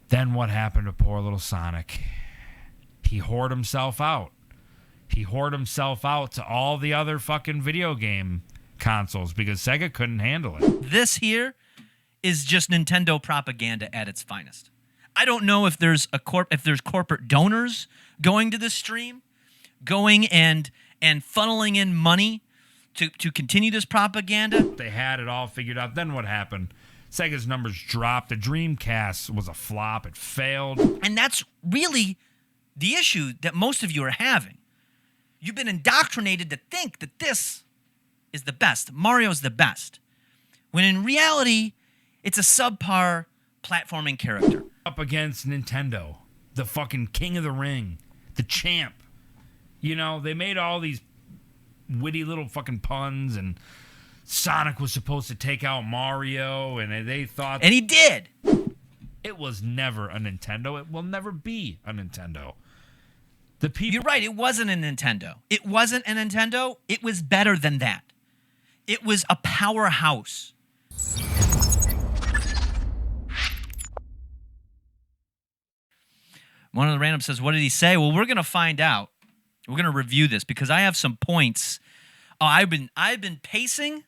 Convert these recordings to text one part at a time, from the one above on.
Then what happened to poor little Sonic? He whored himself out. He whored himself out to all the other fucking video game consoles because Sega couldn't handle it. This here is just Nintendo propaganda at its finest. I don't know if there's corporate donors going to this stream, going and funneling in money to continue this propaganda. They had it all figured out. Then what happened? Sega's numbers dropped. The Dreamcast was a flop. It failed. And that's really the issue that most of you are having. You've been indoctrinated to think that this is the best. Mario's the best. When in reality, it's a subpar platforming character. Up against Nintendo, the fucking king of the ring, the champ. You know, they made all these witty little fucking puns, and Sonic was supposed to take out Mario, and they thought... And he did! It was never a Nintendo. It will never be a Nintendo. You're right, it wasn't a Nintendo. It wasn't a Nintendo. It was better than that. It was a powerhouse. One of the randoms says, what did he say? Well, we're going to find out. We're going to review this because I have some points. I've been pacing.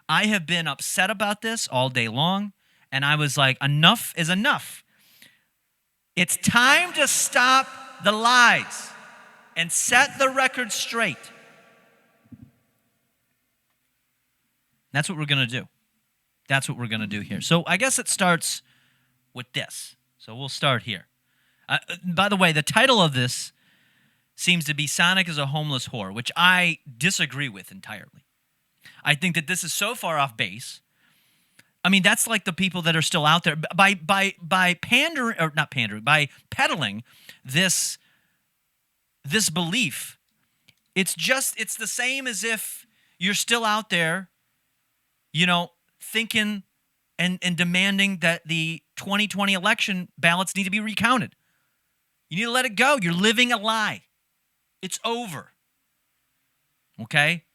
I have been upset about this all day long. And I was like, enough is enough. It's time to stop the lies and set the record straight. That's what we're going to do. That's what we're going to do here. So I guess it starts with this. So we'll start here. By the way, the title of this seems to be Sonic is a Homeless Whore, which I disagree with entirely. I think that this is so far off base. I mean, that's like the people that are still out there by pandering, or not pandering, by peddling this belief. It's the same as if you're still out there, you know, thinking and demanding that the 2020 election ballots need to be recounted. You need to let it go. You're living a lie. It's over. Okay?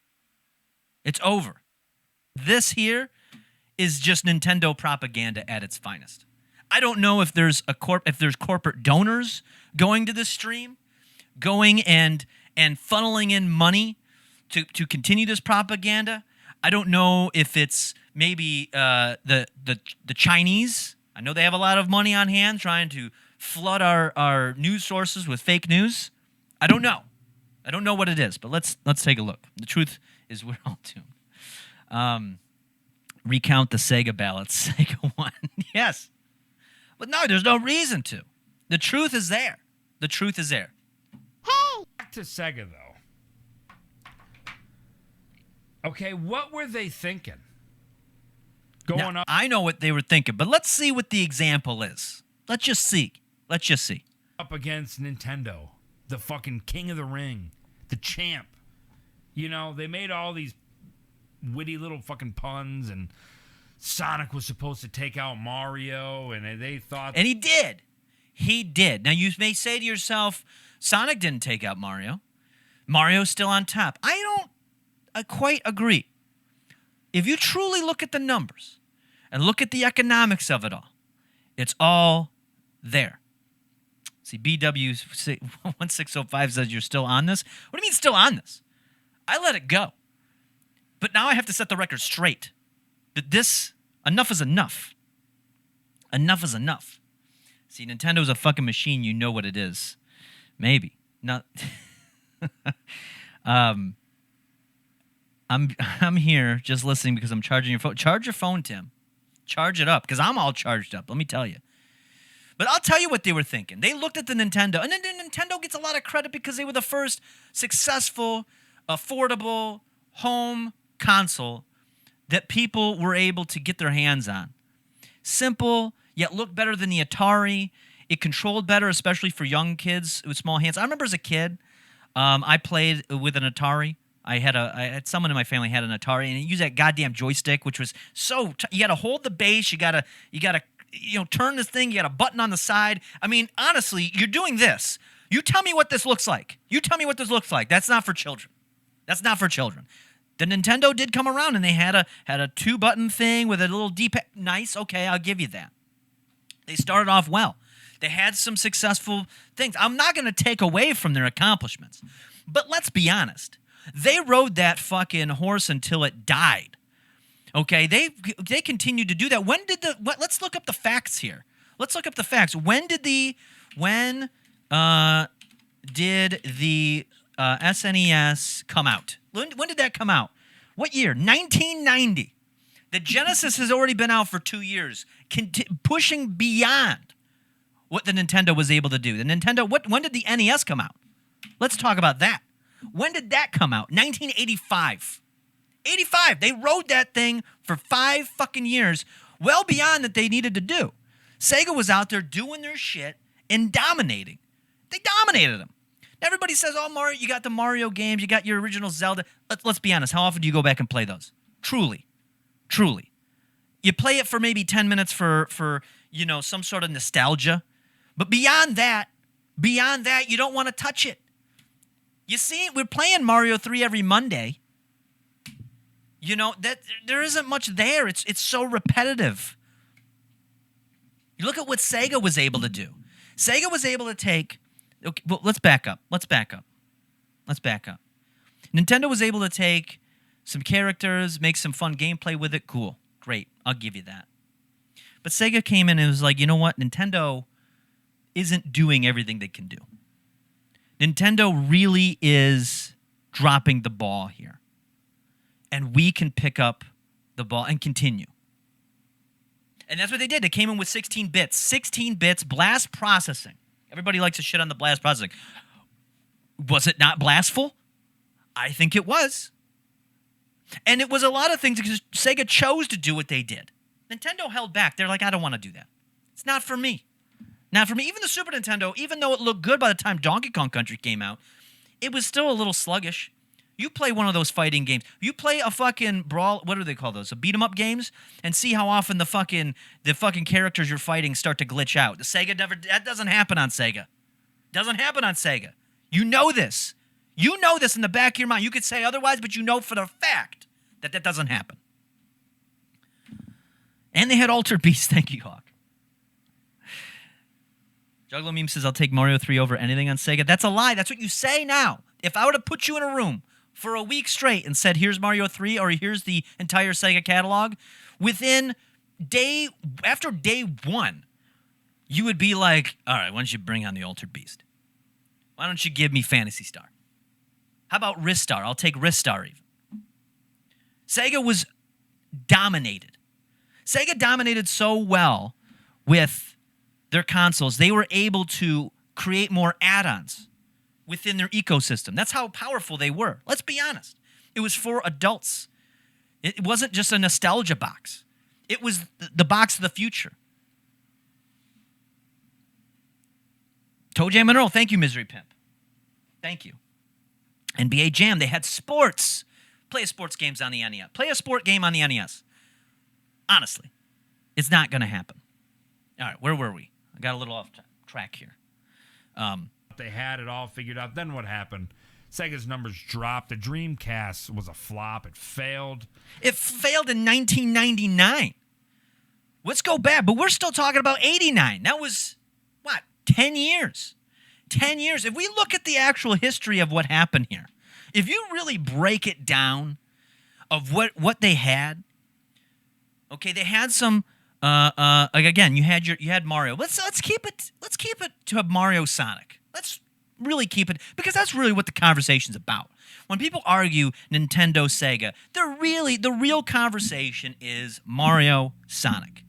It's over. This here is just Nintendo propaganda at its finest. I don't know if there's corporate donors going to this stream, going and funneling in money to continue this propaganda. I don't know if it's maybe the Chinese. I know they have a lot of money on hand trying to flood our news sources with fake news. I don't know. I don't know what it is, but let's take a look. The truth is we're all doomed. Recount the Sega ballots. Sega won. Yes. But no, there's no reason to. The truth is there. The truth is there. Hey! Back to Sega, though. Okay, what were they thinking? Going up. I know what they were thinking, but let's see what the example is. Let's just see. Up against Nintendo, the fucking king of the ring, the champ. You know, they made all these witty little fucking puns, and Sonic was supposed to take out Mario, and they thought... And he did. He did. Now, you may say to yourself, Sonic didn't take out Mario. Mario's still on top. I quite agree. If you truly look at the numbers and look at the economics of it all, it's all there. See, BW1605 says you're still on this. What do you mean still on this? I let it go. But now I have to set the record straight. That enough is enough. Enough is enough. See, Nintendo's a fucking machine. You know what it is. Maybe. Not. I'm here just listening because I'm charging your phone. Charge your phone, Tim. Charge it up, because I'm all charged up, let me tell you. But I'll tell you what they were thinking. They looked at the Nintendo, and then Nintendo gets a lot of credit because they were the first successful, affordable home console that people were able to get their hands on. Simple, yet looked better than the Atari. It controlled better, especially for young kids with small hands. I remember as a kid, I played with an Atari. I had someone in my family had an Atari, and it used that goddamn joystick, which was you got to hold the base, you got to turn this thing, you got a button on the side. I mean, honestly, you're doing this. You tell me what this looks like. That's not for children. That's not for children. The Nintendo did come around, and they had a 2-button thing with a little D-pad. Nice, okay, I'll give you that. They started off well. They had some successful things. I'm not going to take away from their accomplishments. But let's be honest. They rode that fucking horse until it died. Okay? They continued to do that. Let's look up the facts here. Let's look up the facts. When did the SNES come out? When did that come out? What year? 1990. The Genesis has already been out for 2 years, pushing beyond what the Nintendo was able to do. The Nintendo, when did the NES come out? Let's talk about that. When did that come out? 1985. 85. They rode that thing for 5 fucking years, well beyond that they needed to do. Sega was out there doing their shit and dominating. They dominated them. Everybody says, oh, Mario, you got the Mario games, you got your original Zelda. Let's be honest. How often do you go back and play those? Truly. You play it for maybe 10 minutes for some sort of nostalgia. But beyond that, you don't want to touch it. You see, we're playing Mario 3 every Monday. That there isn't much there. It's so repetitive. You look at what Sega was able to do. Sega was able to take... Okay, well, let's back up. Nintendo was able to take some characters, make some fun gameplay with it. Cool. Great. I'll give you that. But Sega came in and was like, you know what? Nintendo isn't doing everything they can do. Nintendo really is dropping the ball here. And we can pick up the ball and continue. And that's what they did. They came in with 16 bits. 16 bits, blast processing. Everybody likes to shit on the blast processing. Was it not blastful? I think it was. And it was a lot of things because Sega chose to do what they did. Nintendo held back. They're like, I don't want to do that. It's not for me. Not for me. Even the Super Nintendo, even though it looked good by the time Donkey Kong Country came out, it was still a little sluggish. You play one of those fighting games. You play a fucking brawl. What do they call those? A beat 'em up games, and see how often the fucking characters you're fighting start to glitch out. The Sega that doesn't happen on Sega. Doesn't happen on Sega. You know this. You know this in the back of your mind. You could say otherwise, but you know for the fact that doesn't happen. And they had Altered Beast. Thank you, Hawk. Juggalo Meme says, I'll take Mario 3 over anything on Sega. That's a lie. That's what you say now. If I were to put you in a room for a week straight and said, here's Mario 3 or here's the entire Sega catalog, after day 1, you would be like, all right, why don't you bring on the Altered Beast? Why don't you give me Phantasy Star? How about Ristar? I'll take Ristar even. Sega was dominated. Sega dominated so well with their consoles, they were able to create more add-ons within their ecosystem. That's how powerful they were. Let's be honest. It was for adults. It wasn't just a nostalgia box. It was the box of the future. Toe Jam and Earl, thank you, Misery Pimp. Thank you. NBA Jam, they had sports. Play a sports games on the NES. Play a sport game on the NES. Honestly, it's not going to happen. All right, where were we? I got a little off track here. They had it all figured out. Then what happened? Sega's numbers dropped. The Dreamcast was a flop. It failed. It failed in 1999. Let's go back, but we're still talking about 89. That was, 10 years. 10 years. If we look at the actual history of what happened here, if you really break it down of what they had, okay, they had some again, you had Mario. Let's keep it to Mario Sonic. Let's really keep it, because that's really what the conversation's about. When people argue Nintendo, Sega, the real conversation is Mario, Sonic.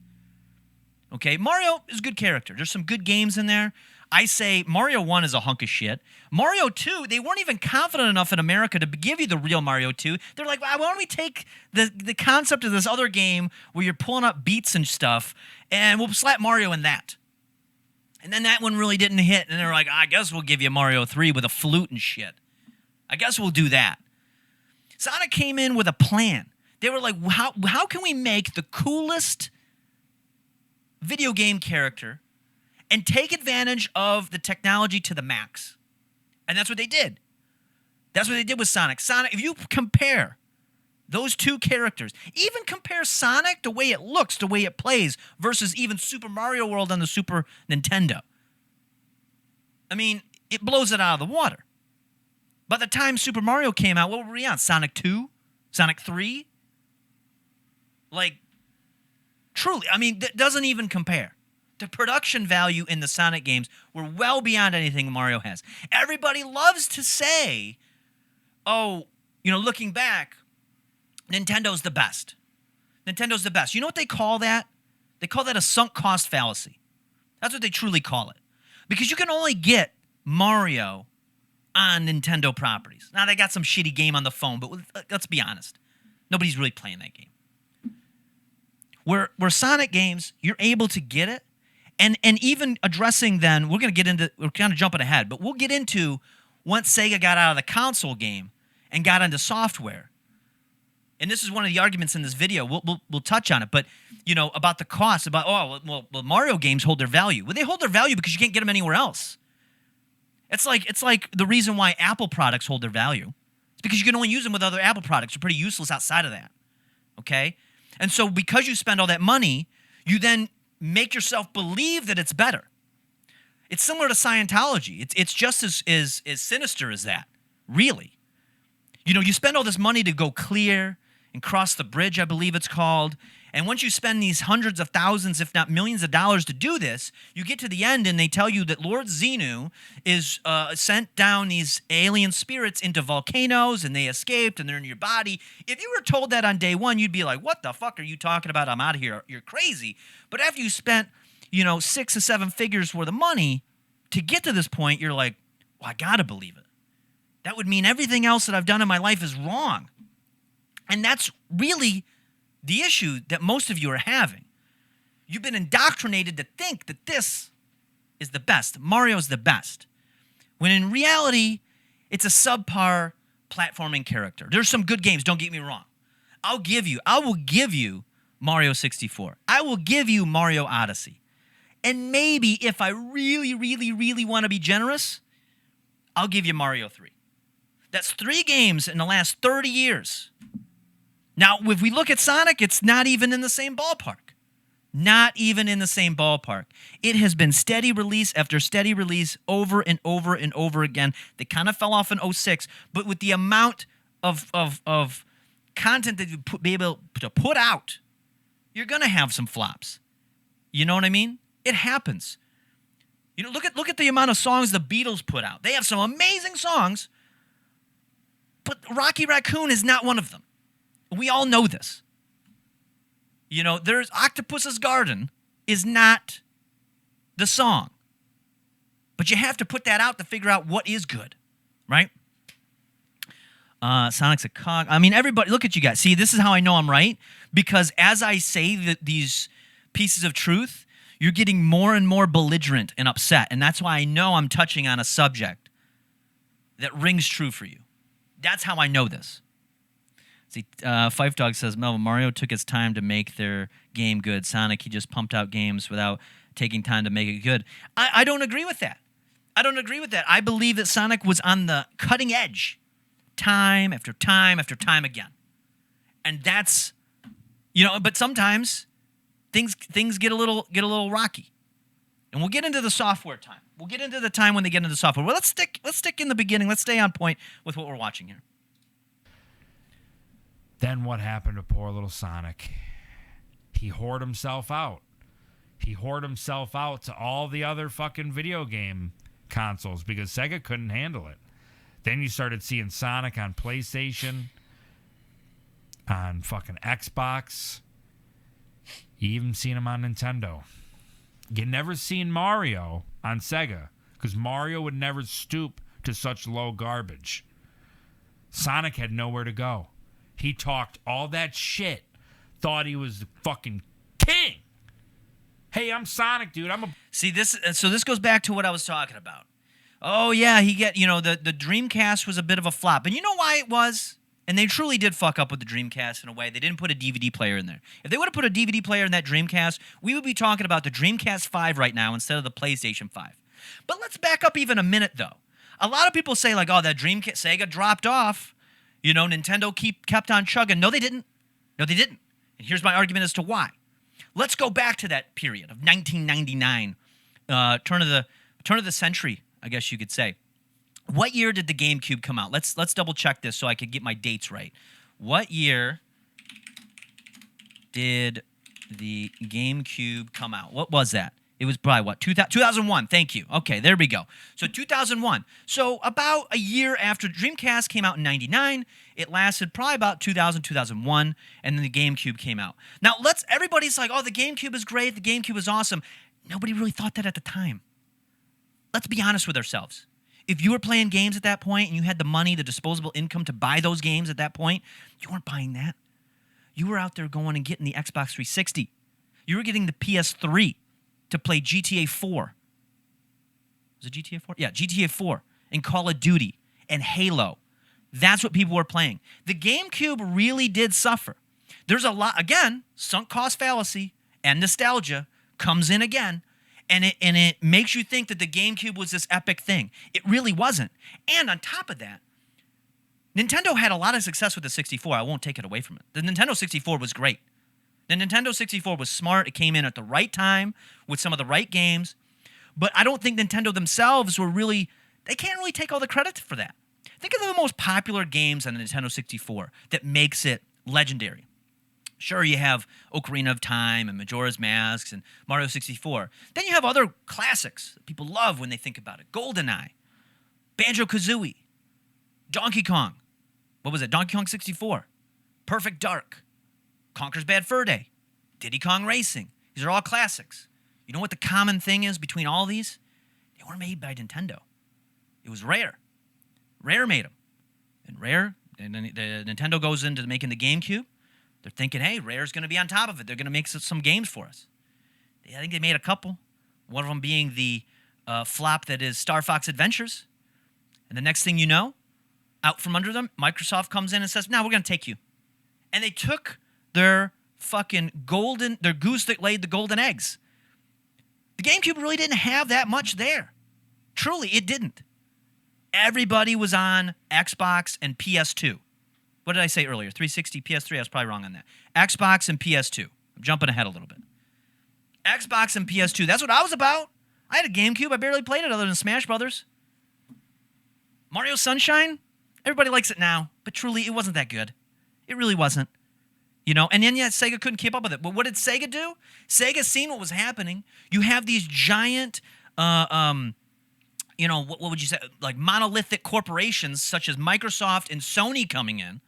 Okay, Mario is a good character. There's some good games in there. I say Mario 1 is a hunk of shit. Mario 2, they weren't even confident enough in America to give you the real Mario 2. They're like, why don't we take the concept of this other game where you're pulling up beats and stuff, and we'll slap Mario in that. And then that one really didn't hit, and they're like, I guess we'll give you Mario 3 with a flute and shit. I guess we'll do that. Sonic came in with a plan. They were like, how can we make the coolest video game character and take advantage of the technology to the max? And that's what they did. That's what they did with Sonic. Sonic, if you compare those two characters, even compare Sonic, the way it looks, the way it plays, versus even Super Mario World on the Super Nintendo. I mean, it blows it out of the water. By the time Super Mario came out, what were we on? Sonic 2? Sonic 3? Like, truly, I mean, that doesn't even compare. The production value in the Sonic games were well beyond anything Mario has. Everybody loves to say, oh, looking back, Nintendo's the best. Nintendo's the best. You know what they call that? They call that a sunk cost fallacy. That's what they truly call it. Because you can only get Mario on Nintendo properties. Now, they got some shitty game on the phone, but let's be honest. Nobody's really playing that game. Where Sonic games, you're able to get it. And even addressing then, we're kind of jumping ahead, but we'll get into once Sega got out of the console game and got into software. And this is one of the arguments in this video. We'll touch on it, but about the cost, about Mario games hold their value. Well, they hold their value because you can't get them anywhere else. It's like the reason why Apple products hold their value. It's because you can only use them with other Apple products. They're pretty useless outside of that. Okay? And so because you spend all that money, you then make yourself believe that it's better. It's similar to Scientology. It's just as sinister as that, really. You spend all this money to go clear and cross the bridge, I believe it's called. And once you spend these hundreds of thousands, if not millions of dollars to do this, you get to the end and they tell you that Lord Xenu is sent down these alien spirits into volcanoes and they escaped and they're in your body. If you were told that on day one, you'd be like, what the fuck are you talking about? I'm out of here. You're crazy. But after you spent, 6 or 7 figures worth of money to get to this point, you're like, well, I gotta believe it. That would mean everything else that I've done in my life is wrong. And that's really the issue that most of you are having. You've been indoctrinated to think that this is the best. Mario's the best. When in reality, it's a subpar platforming character. There's some good games, don't get me wrong. I will give you Mario 64. I will give you Mario Odyssey. And maybe if I really, really, really want to be generous, I'll give you Mario 3. That's 3 games in the last 30 years. Now, if we look at Sonic, it's not even in the same ballpark. Not even in the same ballpark. It has been steady release after steady release over and over and over again. They kind of fell off in 06, but with the amount of content that you be able to put out, you're going to have some flops. You know what I mean? It happens. Look at the amount of songs the Beatles put out. They have some amazing songs, but Rocky Raccoon is not one of them. We all know this. There's Octopus's Garden is not the song. But you have to put that out to figure out what is good, right? Sonic's a cog. I mean, everybody, look at you guys. See, this is how I know I'm right. Because as I say these pieces of truth, you're getting more and more belligerent and upset. And that's why I know I'm touching on a subject that rings true for you. That's how I know this. See, Fife Dog says, Melvin, Mario took his time to make their game good. Sonic, he just pumped out games without taking time to make it good. I don't agree with that. I believe that Sonic was on the cutting edge time after time after time again. And that's, but sometimes things get a little rocky. And we'll get into the software time. We'll get into the time when they get into software. Well, let's stick in the beginning. Let's stay on point with what we're watching here. Then what happened to poor little Sonic? He whored himself out. He whored himself out to all the other fucking video game consoles because Sega couldn't handle it. Then you started seeing Sonic on PlayStation, on fucking Xbox. You even seen him on Nintendo. You never seen Mario on Sega because Mario would never stoop to such low garbage. Sonic had nowhere to go. He talked all that shit, thought he was the fucking king. Hey, I'm Sonic, dude. See, this goes back to what I was talking about. Oh, yeah, the Dreamcast was a bit of a flop. And you know why it was? And they truly did fuck up with the Dreamcast in a way. They didn't put a DVD player in there. If they would have put a DVD player in that Dreamcast, we would be talking about the Dreamcast 5 right now instead of the PlayStation 5. But let's back up even a minute, though. A lot of people say, like, oh, that Dreamcast, Sega dropped off. Nintendo kept on chugging. No, they didn't. And here's my argument as to why. Let's go back to that period of 1999, turn of the century, I guess you could say. What year did the GameCube come out? Let's double check this so I could get my dates right. What year did the GameCube come out? What was that? It was probably what? 2001. Thank you. Okay, there we go. So 2001. So about a year after Dreamcast came out in 99, it lasted probably about 2000, 2001, and then the GameCube came out. Now, everybody's like, oh, the GameCube is great. The GameCube is awesome. Nobody really thought that at the time. Let's be honest with ourselves. If you were playing games at that point and you had the money, the disposable income to buy those games at that point, you weren't buying that. You were out there going and getting the Xbox 360. You were getting the PS3 to play GTA 4. Was it GTA 4? Yeah, GTA 4 and Call of Duty and Halo. That's what people were playing. The GameCube really did suffer. There's a lot, again, sunk cost fallacy and nostalgia comes in again, and it makes you think that the GameCube was this epic thing. It really wasn't. And on top of that, Nintendo had a lot of success with the 64. I won't take it away from it. The Nintendo 64 was great. The Nintendo 64 was smart. It came in at the right time with some of the right games. But I don't think Nintendo themselves they can't really take all the credit for that. Think of the most popular games on the Nintendo 64 that makes it legendary. Sure, you have Ocarina of Time and Majora's Masks and Mario 64. Then you have other classics that people love when they think about it. GoldenEye, Banjo-Kazooie, Donkey Kong. What was it? Donkey Kong 64. Perfect Dark. Conker's Bad Fur Day. Diddy Kong Racing. These are all classics. You know what the common thing is between all these? They were made by Nintendo. It was Rare. Rare made them. And the Nintendo goes into making the GameCube. They're thinking, hey, Rare's going to be on top of it. They're going to make some games for us. I think they made a couple. One of them being the flop that is Star Fox Adventures. And the next thing you know, out from under them, Microsoft comes in and says, no, we're going to take you. And they took their fucking their goose that laid the golden eggs. The GameCube really didn't have that much there. Truly, it didn't. Everybody was on Xbox and PS2. What did I say earlier? 360, PS3? I was probably wrong on that. Xbox and PS2. I'm jumping ahead a little bit. Xbox and PS2. That's what I was about. I had a GameCube. I barely played it other than Smash Brothers. Mario Sunshine? Everybody likes it now. But truly, it wasn't that good. It really wasn't. And then yet Sega couldn't keep up with it. But what did Sega do? Sega seen what was happening. You have these giant, what would you say? Like monolithic corporations such as Microsoft and Sony coming in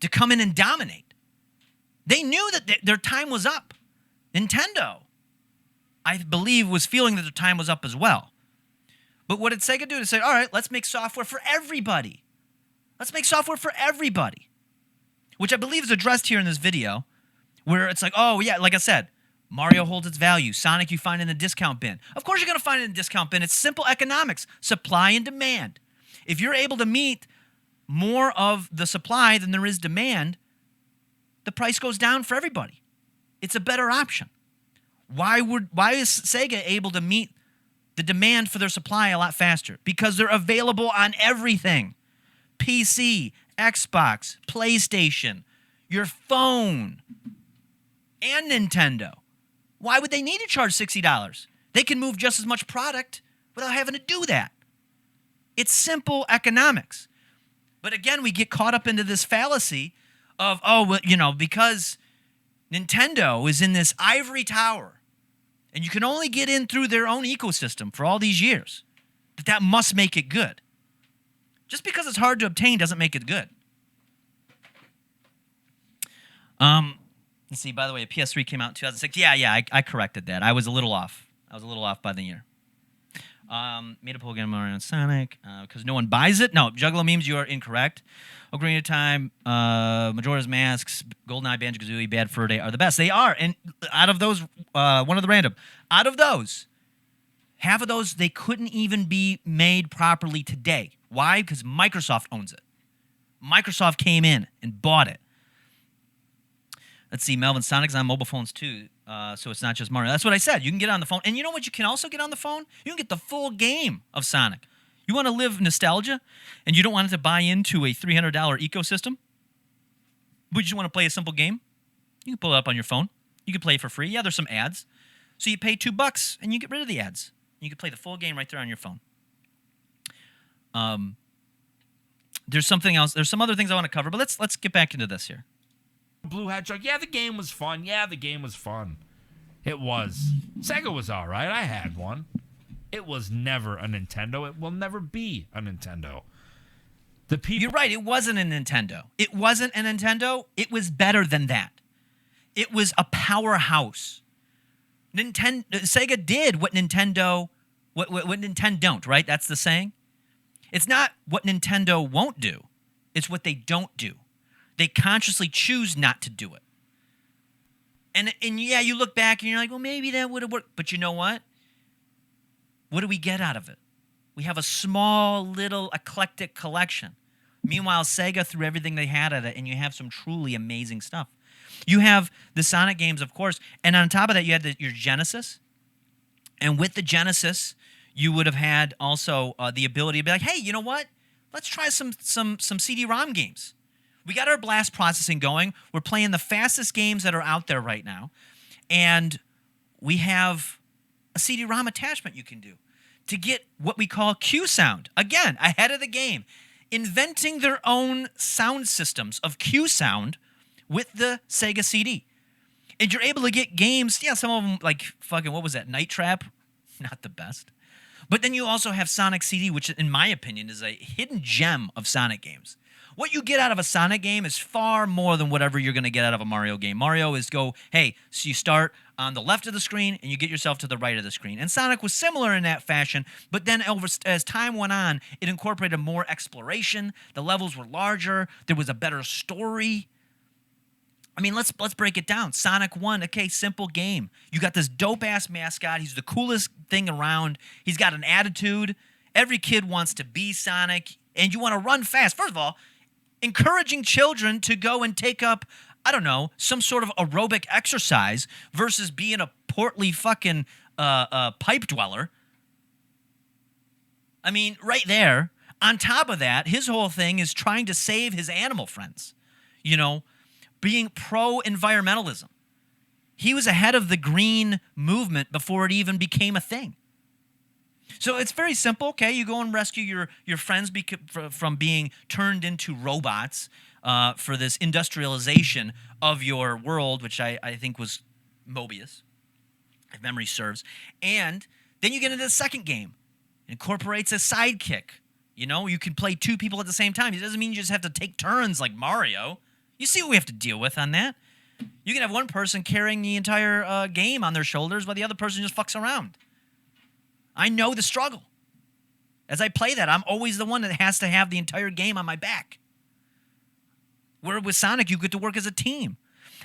to come in and dominate. They knew that their time was up. Nintendo, I believe, was feeling that their time was up as well. But what did Sega do? They say, all right, let's make software for everybody. Let's make software for everybody. Which I believe is addressed here in this video, where it's like, oh, yeah, like I said, Mario holds its value. Sonic, you find in the discount bin. Of course you're going to find it in the discount bin. It's simple economics, supply and demand. If you're able to meet more of the supply than there is demand, the price goes down for everybody. It's a better option. Why is Sega able to meet the demand for their supply a lot faster? Because they're available on everything. PC, Xbox, PlayStation, your phone, and Nintendo. Why would they need to charge $60? They can move just as much product without having to do that. It's simple economics. But again, we get caught up into this fallacy of, because Nintendo is in this ivory tower and you can only get in through their own ecosystem for all these years, that must make it good. Just because it's hard to obtain doesn't make it good. Let's see, by the way, PS3 came out in 2006. Yeah, I corrected that. I was a little off. By the year. Made a Pokemon Mario and Sonic because no one buys it. No, Juggalo memes, you are incorrect. Ocarina of Time, Majora's Masks, GoldenEye, Banjo-Kazooie, Bad Fur Day are the best. They are. And out of those, one of the random. Out of those, half of those, they couldn't even be made properly today. Why? Because Microsoft owns it. Microsoft came in and bought it. Let's see, Melvin, Sonic's on mobile phones too, so it's not just Mario. That's what I said. You can get on the phone. And you know what you can also get on the phone? You can get the full game of Sonic. You want to live nostalgia, and you don't want to buy into a $300 ecosystem, but you just want to play a simple game? You can pull it up on your phone. You can play it for free. Yeah, there's some ads. So you pay $2, and you get rid of the ads. You can play the full game right there on your phone. There's something else. There's some other things I want to cover, but let's get back into this here. Blue Hedgehog. Yeah, the game was fun. It was. Sega was all right. I had one. It was never a Nintendo. It will never be a Nintendo. The people. You're right. It wasn't a Nintendo. It wasn't a Nintendo. It was better than that. It was a powerhouse. Sega did what Nintendo don't, right? That's the saying. It's not what Nintendo won't do. It's what they don't do. They consciously choose not to do it. And yeah, you look back and you're like, well, maybe that would have worked. But you know what? What do we get out of it? We have a small, little, eclectic collection. Meanwhile, Sega threw everything they had at it, and you have some truly amazing stuff. You have the Sonic games, of course, and on top of that, you had your Genesis. And with the Genesis, you would have had also the ability to be like, hey, you know what? Let's try some CD-ROM games. We got our blast processing going. We're playing the fastest games that are out there right now. And we have a CD-ROM attachment you can do to get what we call Q sound. Again, ahead of the game. Inventing their own sound systems of Q sound with the Sega CD. And you're able to get games, yeah, some of them like fucking, what was that, Night Trap? Not the best. But then you also have Sonic CD, which in my opinion is a hidden gem of Sonic games. What you get out of a Sonic game is far more than whatever you're going to get out of a Mario game. Mario is so you start on the left of the screen and you get yourself to the right of the screen. And Sonic was similar in that fashion, but then as time went on, it incorporated more exploration. The levels were larger. There was a better story. I mean, let's break it down. Sonic 1, okay, simple game. You got this dope-ass mascot. He's the coolest thing around. He's got an attitude. Every kid wants to be Sonic, and you want to run fast. First of all, encouraging children to go and take up, I don't know, some sort of aerobic exercise versus being a portly fucking pipe dweller. I mean, right there. On top of that, his whole thing is trying to save his animal friends. You know, being pro-environmentalism. He was ahead of the green movement before it even became a thing. So it's very simple, okay? You go and rescue your friends from being turned into robots for this industrialization of your world, which I think was Mobius, if memory serves. And then you get into the second game. It incorporates a sidekick. You know, you can play two people at the same time. It doesn't mean you just have to take turns like Mario. You see what we have to deal with on that? You can have one person carrying the entire game on their shoulders while the other person just fucks around. I know the struggle. As I play that, I'm always the one that has to have the entire game on my back. Where with Sonic, you get to work as a team.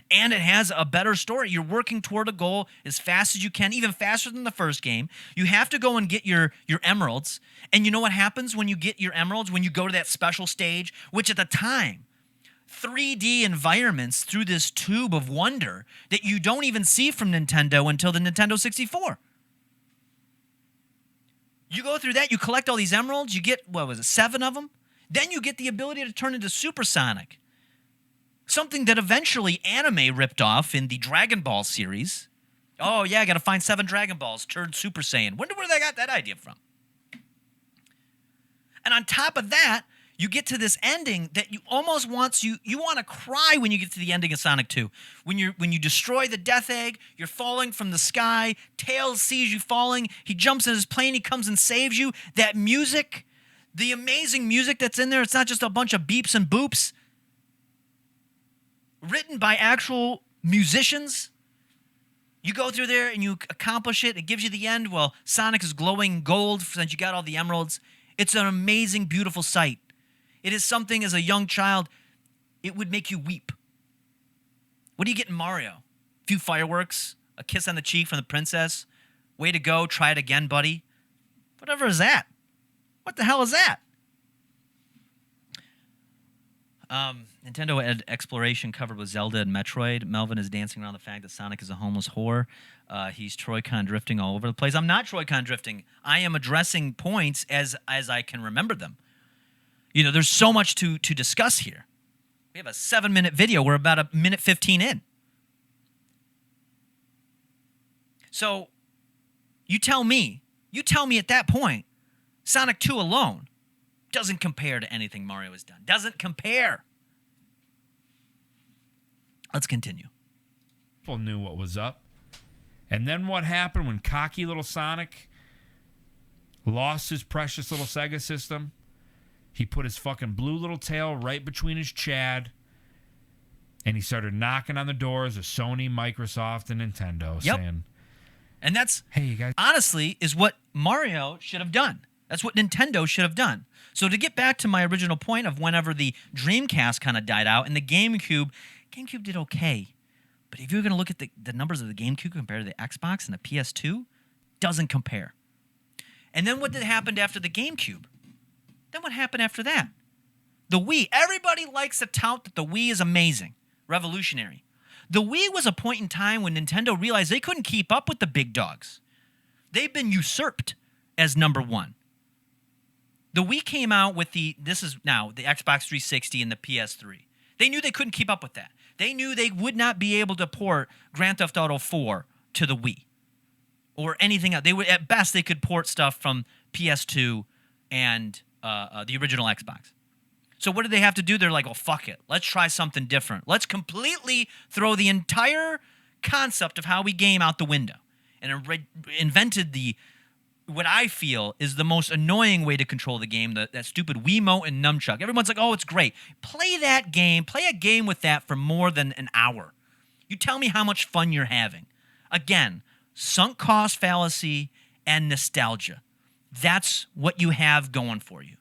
And it has a better story. You're working toward a goal as fast as you can, even faster than the first game. You have to go and get your emeralds. And you know what happens when you get your emeralds? When you go to that special stage, which at the time, 3D environments through this tube of wonder that you don't even see from Nintendo until the Nintendo 64. You go through that, you collect all these emeralds, you get, 7 of them? Then you get the ability to turn into Super Sonic. Something that eventually anime ripped off in the Dragon Ball series. Oh yeah, I gotta find 7 Dragon Balls, turn Super Saiyan. Wonder where they got that idea from. And on top of that, you get to this ending that you almost want you want to cry when you get to the ending of Sonic 2. When you destroy the Death Egg, you're falling from the sky, Tails sees you falling, he jumps in his plane, he comes and saves you. That music, the amazing music that's in there, it's not just a bunch of beeps and boops. Written by actual musicians. You go through there and you accomplish it. It gives you the end. Well, Sonic is glowing gold since you got all the emeralds. It's an amazing, beautiful sight. It is something as a young child, it would make you weep. What do you get in Mario? A few fireworks, a kiss on the cheek from the princess. Way to go, try it again, buddy. Whatever is that? What the hell is that? Nintendo had exploration covered with Zelda and Metroid. Melvin is dancing around the fact that Sonic is a homeless whore. He's Troy-Con drifting all over the place. I'm not Troy-Con drifting. I am addressing points as I can remember them. You know, there's so much to discuss here. We have a 7-minute video. We're about a minute 15 in. So you tell me at that point, Sonic 2 alone, Doesn't compare to anything Mario has done. Doesn't compare. Let's continue. People knew what was up. And then what happened when cocky little Sonic lost his precious little Sega system? He put his fucking blue little tail right between his Chad, and he started knocking on the doors of Sony, Microsoft, and Nintendo, saying, and that's, hey, you guys, honestly, is what Mario should have done. That's what Nintendo should have done. So to get back to my original point of whenever the Dreamcast kind of died out and the GameCube did okay. But if you're going to look at the numbers of the GameCube compared to the Xbox and the PS2, doesn't compare. And then what happened after the GameCube? Then what happened after that? The Wii. Everybody likes to tout that the Wii is amazing, revolutionary. The Wii was a point in time when Nintendo realized they couldn't keep up with the big dogs. They've been usurped as number one. The Wii came out with the Xbox 360 and the PS3. They knew they couldn't keep up with that. They knew they would not be able to port Grand Theft Auto 4 to the Wii or anything else. At best, they could port stuff from PS2 and the original Xbox. So what did they have to do? They're like, well, fuck it. Let's try something different. Let's completely throw the entire concept of how we game out the window. And invented what I feel is the most annoying way to control the game, that stupid Wiimote and nunchuck. Everyone's like, oh, it's great. Play that game. Play a game with that for more than an hour. You tell me how much fun you're having. Again, sunk cost fallacy and nostalgia. That's what you have going for you.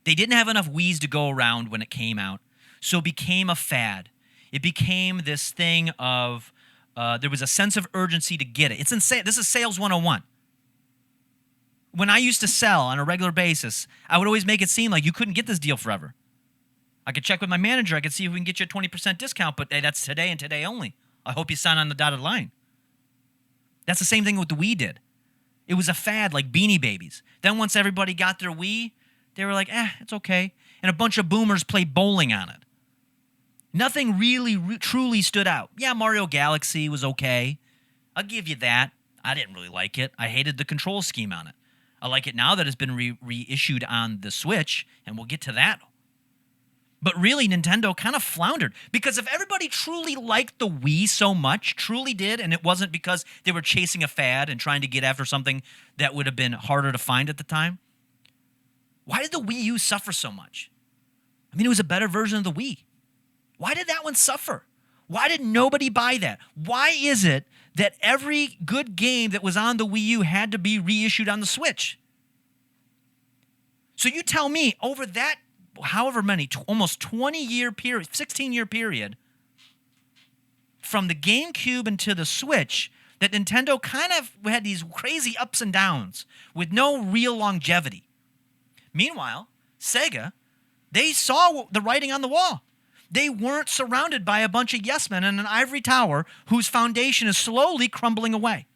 They didn't have enough Wiis to go around when it came out, so it became a fad. It became this thing of there was a sense of urgency to get it. It's insane. This is sales 101. When I used to sell on a regular basis, I would always make it seem like you couldn't get this deal forever. I could check with my manager. I could see if we can get you a 20% discount, but hey, that's today and today only. I hope you sign on the dotted line. That's the same thing what the Wii did. It was a fad like Beanie Babies. Then once everybody got their Wii, they were like, it's okay. And a bunch of boomers played bowling on it. Nothing really truly stood out. Yeah, Mario Galaxy was okay. I'll give you that. I didn't really like it. I hated the control scheme on it. I like it now that it's been reissued on the Switch, and we'll get to that. But really, Nintendo kind of floundered. Because if everybody truly liked the Wii so much, truly did, and it wasn't because they were chasing a fad and trying to get after something that would have been harder to find at the time, why did the Wii U suffer so much? I mean, it was a better version of the Wii. Why did that one suffer? Why did nobody buy that? Why is it that every good game that was on the Wii U had to be reissued on the Switch? So you tell me, over that however many, almost 20-year period, 16-year period, from the GameCube into the Switch, that Nintendo kind of had these crazy ups and downs with no real longevity. Meanwhile, Sega, they saw the writing on the wall. They weren't surrounded by a bunch of yes men in an ivory tower whose foundation is slowly crumbling away.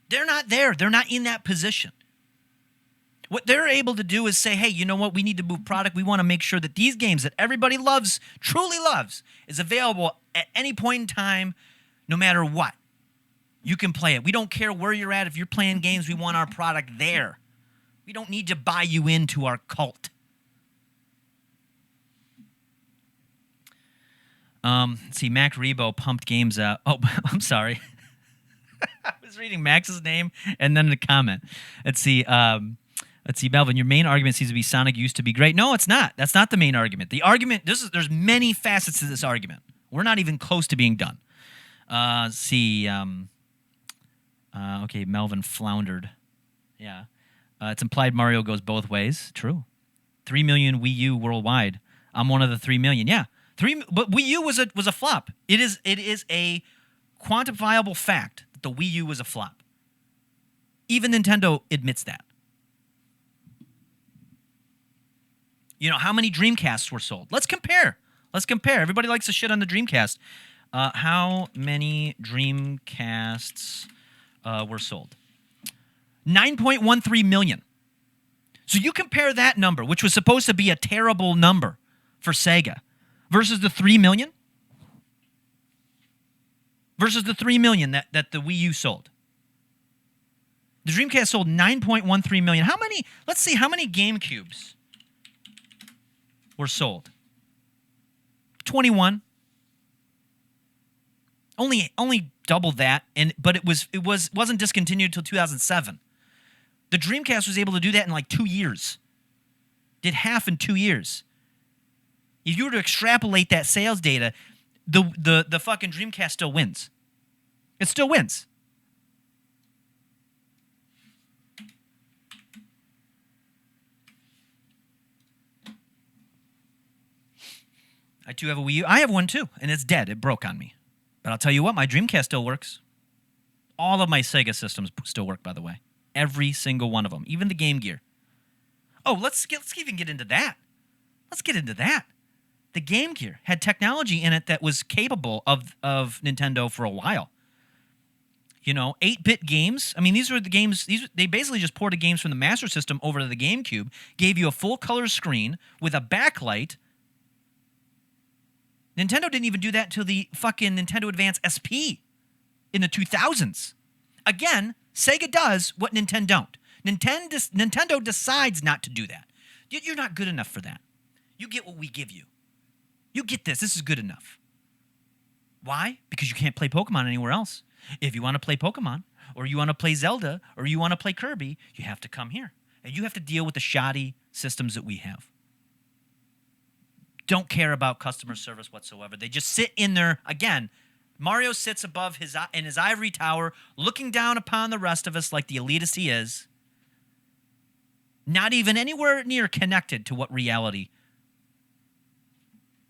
They're not there. They're not in that position. What they're able to do is say, hey, you know what? We need to move product. We want to make sure that these games that everybody loves, truly loves, is available at any point in time, no matter what. You can play it. We don't care where you're at. If you're playing games, we want our product there. We don't need to buy you into our cult. Let's see, Mac Rebo pumped games out. Oh, I'm sorry. I was reading Max's name and then the comment. Let's see, Melvin, your main argument seems to be Sonic used to be great. No, it's not. That's not the main argument. The argument, there's many facets to this argument. We're not even close to being done. Let's see, okay, Melvin floundered. Yeah. It's implied Mario goes both ways. True. 3 million Wii U worldwide. I'm one of the 3 million. Yeah. But Wii U was a flop. It is a quantifiable fact that the Wii U was a flop. Even Nintendo admits that. You know, how many Dreamcasts were sold? Let's compare. Everybody likes to shit on the Dreamcast. How many Dreamcasts were sold? 9.13 million. So you compare that number, which was supposed to be a terrible number for Sega, versus the 3 million? Versus the 3 million that the Wii U sold. The Dreamcast sold 9.13 million. How many? Let's see how many GameCubes were sold. 21. Only double that, but it wasn't discontinued until 2007. The Dreamcast was able to do that in like 2 years. Did half in 2 years. If you were to extrapolate that sales data, the fucking Dreamcast still wins. It still wins. I too have a Wii U. I have one too, and it's dead. It broke on me. But I'll tell you what, my Dreamcast still works. All of my Sega systems still work, by the way. Every single one of them, even the Game Gear. Oh, let's even get into that. Let's get into that. The Game Gear had technology in it that was capable of Nintendo for a while. 8-bit games. I mean, these were the games. They basically just ported games from the Master System over to the GameCube, gave you a full-color screen with a backlight. Nintendo didn't even do that until the fucking Nintendo Advance SP in the 2000s. Again, Sega does what Nintendo don't. Nintendo decides not to do that. You're not good enough for that. You get what we give you. You get this. This is good enough. Why? Because you can't play Pokemon anywhere else. If you want to play Pokemon, or you want to play Zelda, or you want to play Kirby, you have to come here. And you have to deal with the shoddy systems that we have. Don't care about customer service whatsoever. They just sit in there. Again, Mario sits above in his ivory tower, looking down upon the rest of us like the elitist he is, not even anywhere near connected to what reality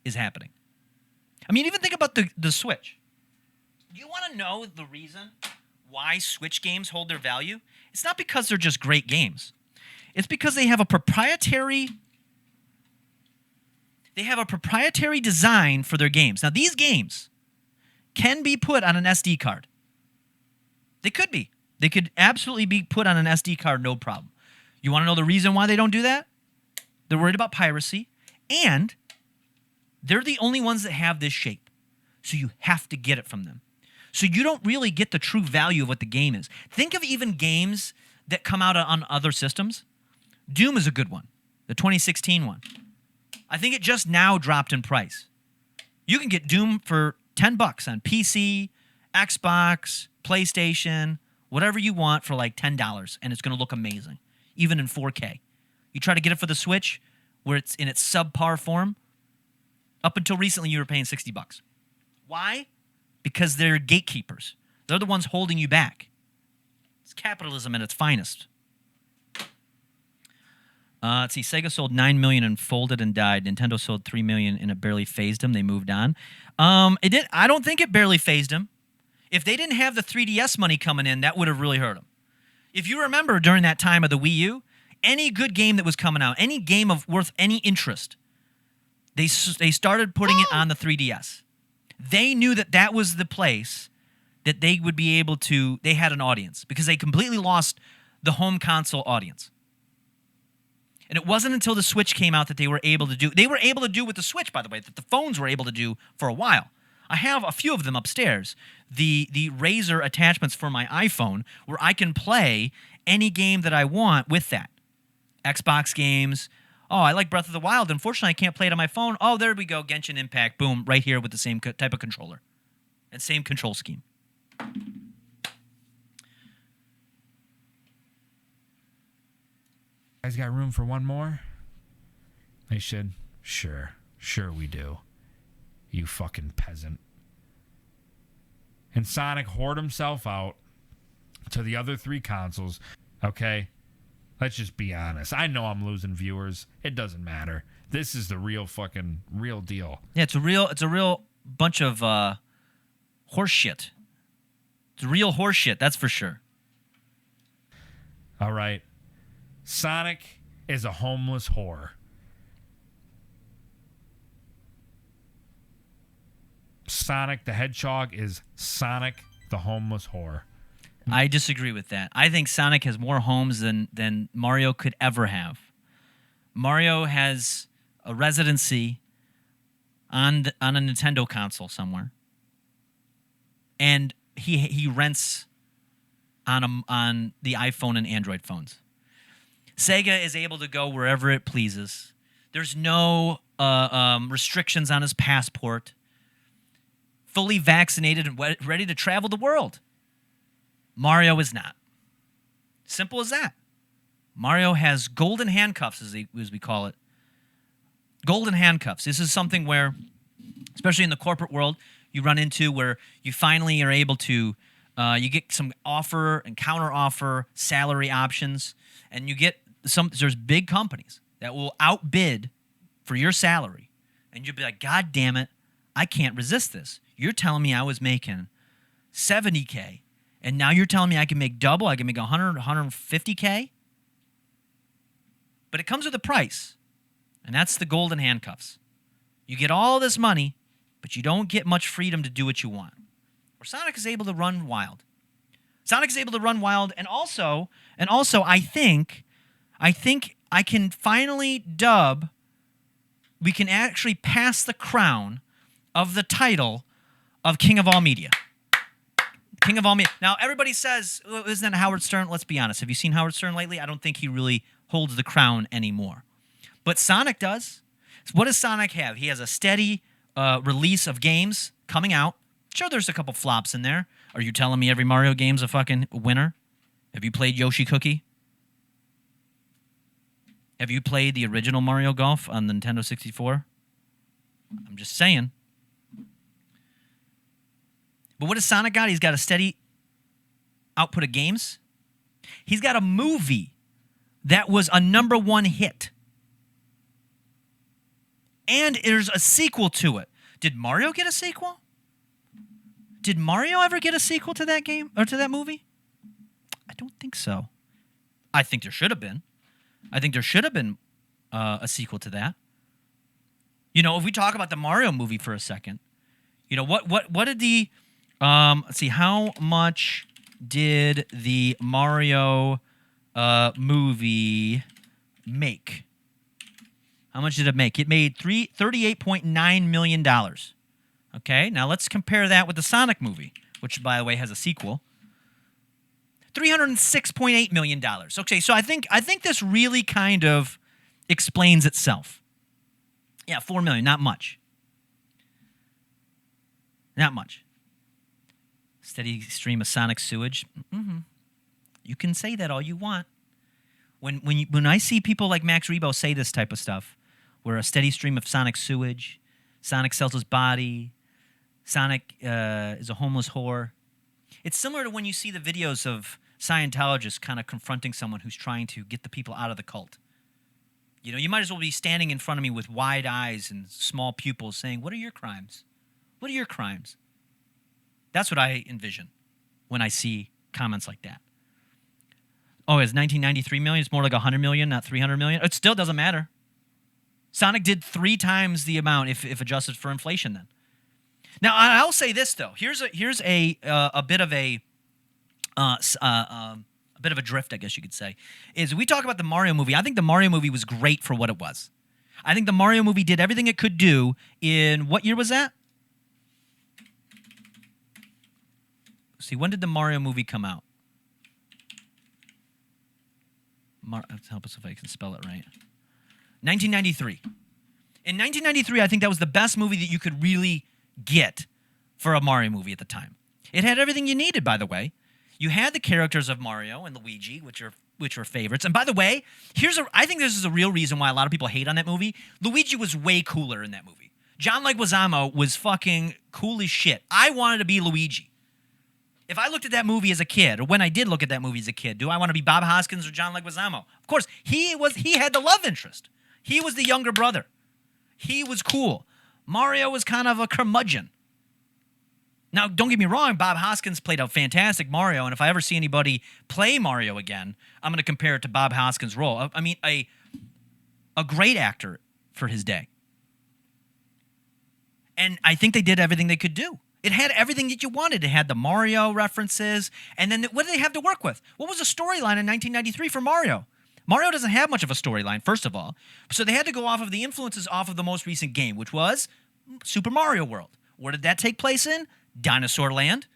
is happening. I mean, even think about the Switch. You want to know the reason why Switch games hold their value? It's not because they're just great games. It's because they have a proprietary design for their games. Now, these games can be put on an SD card. They could be. They could absolutely be put on an SD card, no problem. You want to know the reason why they don't do that? They're worried about piracy, and they're the only ones that have this shape. So you have to get it from them. So you don't really get the true value of what the game is. Think of even games that come out on other systems. Doom is a good one, the 2016 one. I think it just now dropped in price. You can get Doom for $10 on PC, Xbox, PlayStation, whatever you want for like $10, and it's going to look amazing, even in 4K. You try to get it for the Switch, where it's in its subpar form. Up until recently, you were paying $60. Why? Because they're gatekeepers. They're the ones holding you back. It's capitalism at its finest. Let's see. Sega sold 9 million and folded and died. Nintendo sold 3 million and it barely phased them. They moved on. It did. I don't think it barely phased them. If they didn't have the 3DS money coming in, that would have really hurt them. If you remember during that time of the Wii U, any good game that was coming out, any game of worth any interest, they started putting it on the 3DS. They knew that was the place that they would be able to. They had an audience because they completely lost the home console audience. And it wasn't until the Switch came out that they were able to do. They were able to do with the Switch, by the way, that the phones were able to do for a while. I have a few of them upstairs. The Razer attachments for my iPhone, where I can play any game that I want with that. Xbox games. Oh, I like Breath of the Wild. Unfortunately, I can't play it on my phone. Oh, there we go. Genshin Impact. Boom. Right here with the same type of controller. And same control scheme. Guys got room for one more? They should. Sure we do. You fucking peasant. And Sonic whored himself out to the other 3 consoles. Okay? Let's just be honest. I know I'm losing viewers. It doesn't matter. This is the real deal. Yeah, it's a real bunch of horse shit. It's real horse shit, that's for sure. All right. Sonic is a homeless whore. Sonic the Hedgehog is Sonic the homeless whore. I disagree with that. I think Sonic has more homes than Mario could ever have. Mario has a residency on a Nintendo console somewhere. And he rents on the iPhone and Android phones. Sega is able to go wherever it pleases. There's no restrictions on his passport. Fully vaccinated and ready to travel the world. Mario is not. Simple as that. Mario has golden handcuffs, as we call it. Golden handcuffs. This is something where, especially in the corporate world, you run into where you finally are able to, you get some offer and counter offer salary options, and you get there's big companies that will outbid for your salary, and you'll be like, God damn it, I can't resist this. You're telling me I was making $70K, and now you're telling me I can make double, I can make $100, $150K? But it comes with a price, and that's the golden handcuffs. You get all this money, but you don't get much freedom to do what you want. Where Sonic is able to run wild. Sonic is able to run wild, and also, I think I can finally we can actually pass the crown of the title of King of All Media. King of All Media. Now, everybody says, oh, isn't that Howard Stern? Let's be honest. Have you seen Howard Stern lately? I don't think he really holds the crown anymore. But Sonic does. What does Sonic have? He has a steady release of games coming out. Sure, there's a couple flops in there. Are you telling me every Mario game's a fucking winner? Have you played Yoshi Cookie? Have you played the original Mario Golf on the Nintendo 64? I'm just saying. But what has Sonic got? He's got a steady output of games. He's got a movie that was a #1 hit. And there's a sequel to it. Did Mario get a sequel? Did Mario ever get a sequel to that game or to that movie? I don't think so. I think there should have been. I think there should have been a sequel to that. You know, if we talk about the Mario movie for a second, you know, what did the let's see, how much did the Mario movie make? How much did it make? It made $38.9 million. Okay, now let's compare that with the Sonic movie, which, by the way, has a sequel. $306.8 million. Okay, so I think this really kind of explains itself. Yeah, $4 million, not much. Not much. Steady stream of Sonic sewage. Mm-hmm. You can say that all you want. When I see people like Max Rebo say this type of stuff, where a steady stream of Sonic sewage, Sonic sells his body, Sonic is a homeless whore. It's similar to when you see the videos of Scientologists kind of confronting someone who's trying to get the people out of the cult. You know, you might as well be standing in front of me with wide eyes and small pupils saying, what are your crimes? What are your crimes? That's what I envision when I see comments like that. Oh, it's 1993 million? It's more like 100 million, not 300 million? It still doesn't matter. Sonic did 3 times the amount if adjusted for inflation then. Now, I'll say this, though. Here's a bit of a bit of a drift, I guess you could say, is we talk about the Mario movie. I think the Mario movie was great for what it was. I think the Mario movie did everything it could do in, what year was that? See, when did the Mario movie come out? Help us if I can spell it right. 1993. In 1993, I think that was the best movie that you could really get for a Mario movie at the time. It had everything you needed, by the way. You had the characters of Mario and Luigi, which are favorites. And by the way, I think this is a real reason why a lot of people hate on that movie. Luigi was way cooler in that movie. John Leguizamo was fucking cool as shit. I wanted to be Luigi. If I looked at that movie as a kid, or when I did look at that movie as a kid, do I want to be Bob Hoskins or John Leguizamo? Of course, he had the love interest. He was the younger brother. He was cool. Mario was kind of a curmudgeon. Now, don't get me wrong, Bob Hoskins played a fantastic Mario, and if I ever see anybody play Mario again, I'm going to compare it to Bob Hoskins' role. I mean, a great actor for his day. And I think they did everything they could do. It had everything that you wanted. It had the Mario references, and then what did they have to work with? What was the storyline in 1993 for Mario? Mario doesn't have much of a storyline, first of all, so they had to go off of the influences off of the most recent game, which was Super Mario World. Where did that take place in? Dinosaur Land.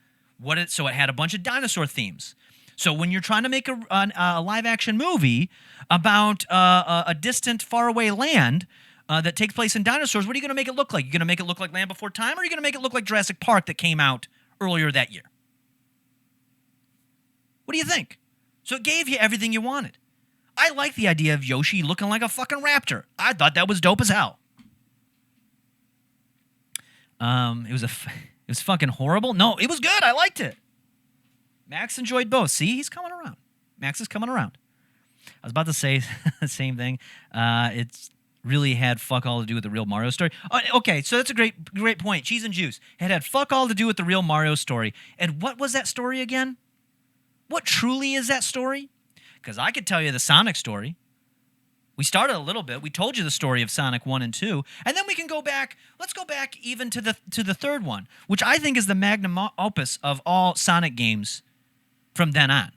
So it had a bunch of dinosaur themes. So when you're trying to make a live-action movie about a distant, faraway land that takes place in dinosaurs, what are you going to make it look like? You're going to make it look like Land Before Time, or are you going to make it look like Jurassic Park that came out earlier that year? What do you think? So it gave you everything you wanted. I like the idea of Yoshi looking like a fucking raptor. I thought that was dope as hell. It was fucking horrible. No, it was good. I liked it. Max enjoyed both. See, he's coming around. Max is coming around. I was about to say the same thing. It's really had fuck all to do with the real Mario story. Okay, so that's a great point. Cheese and Juice. It had fuck all to do with the real Mario story. And what was that story again? What truly is that story? Because I could tell you the Sonic story. We started a little bit. We told you the story of Sonic 1 and 2. And then we can go back. Let's go back even to the third one, which I think is the magnum opus of all Sonic games from then on,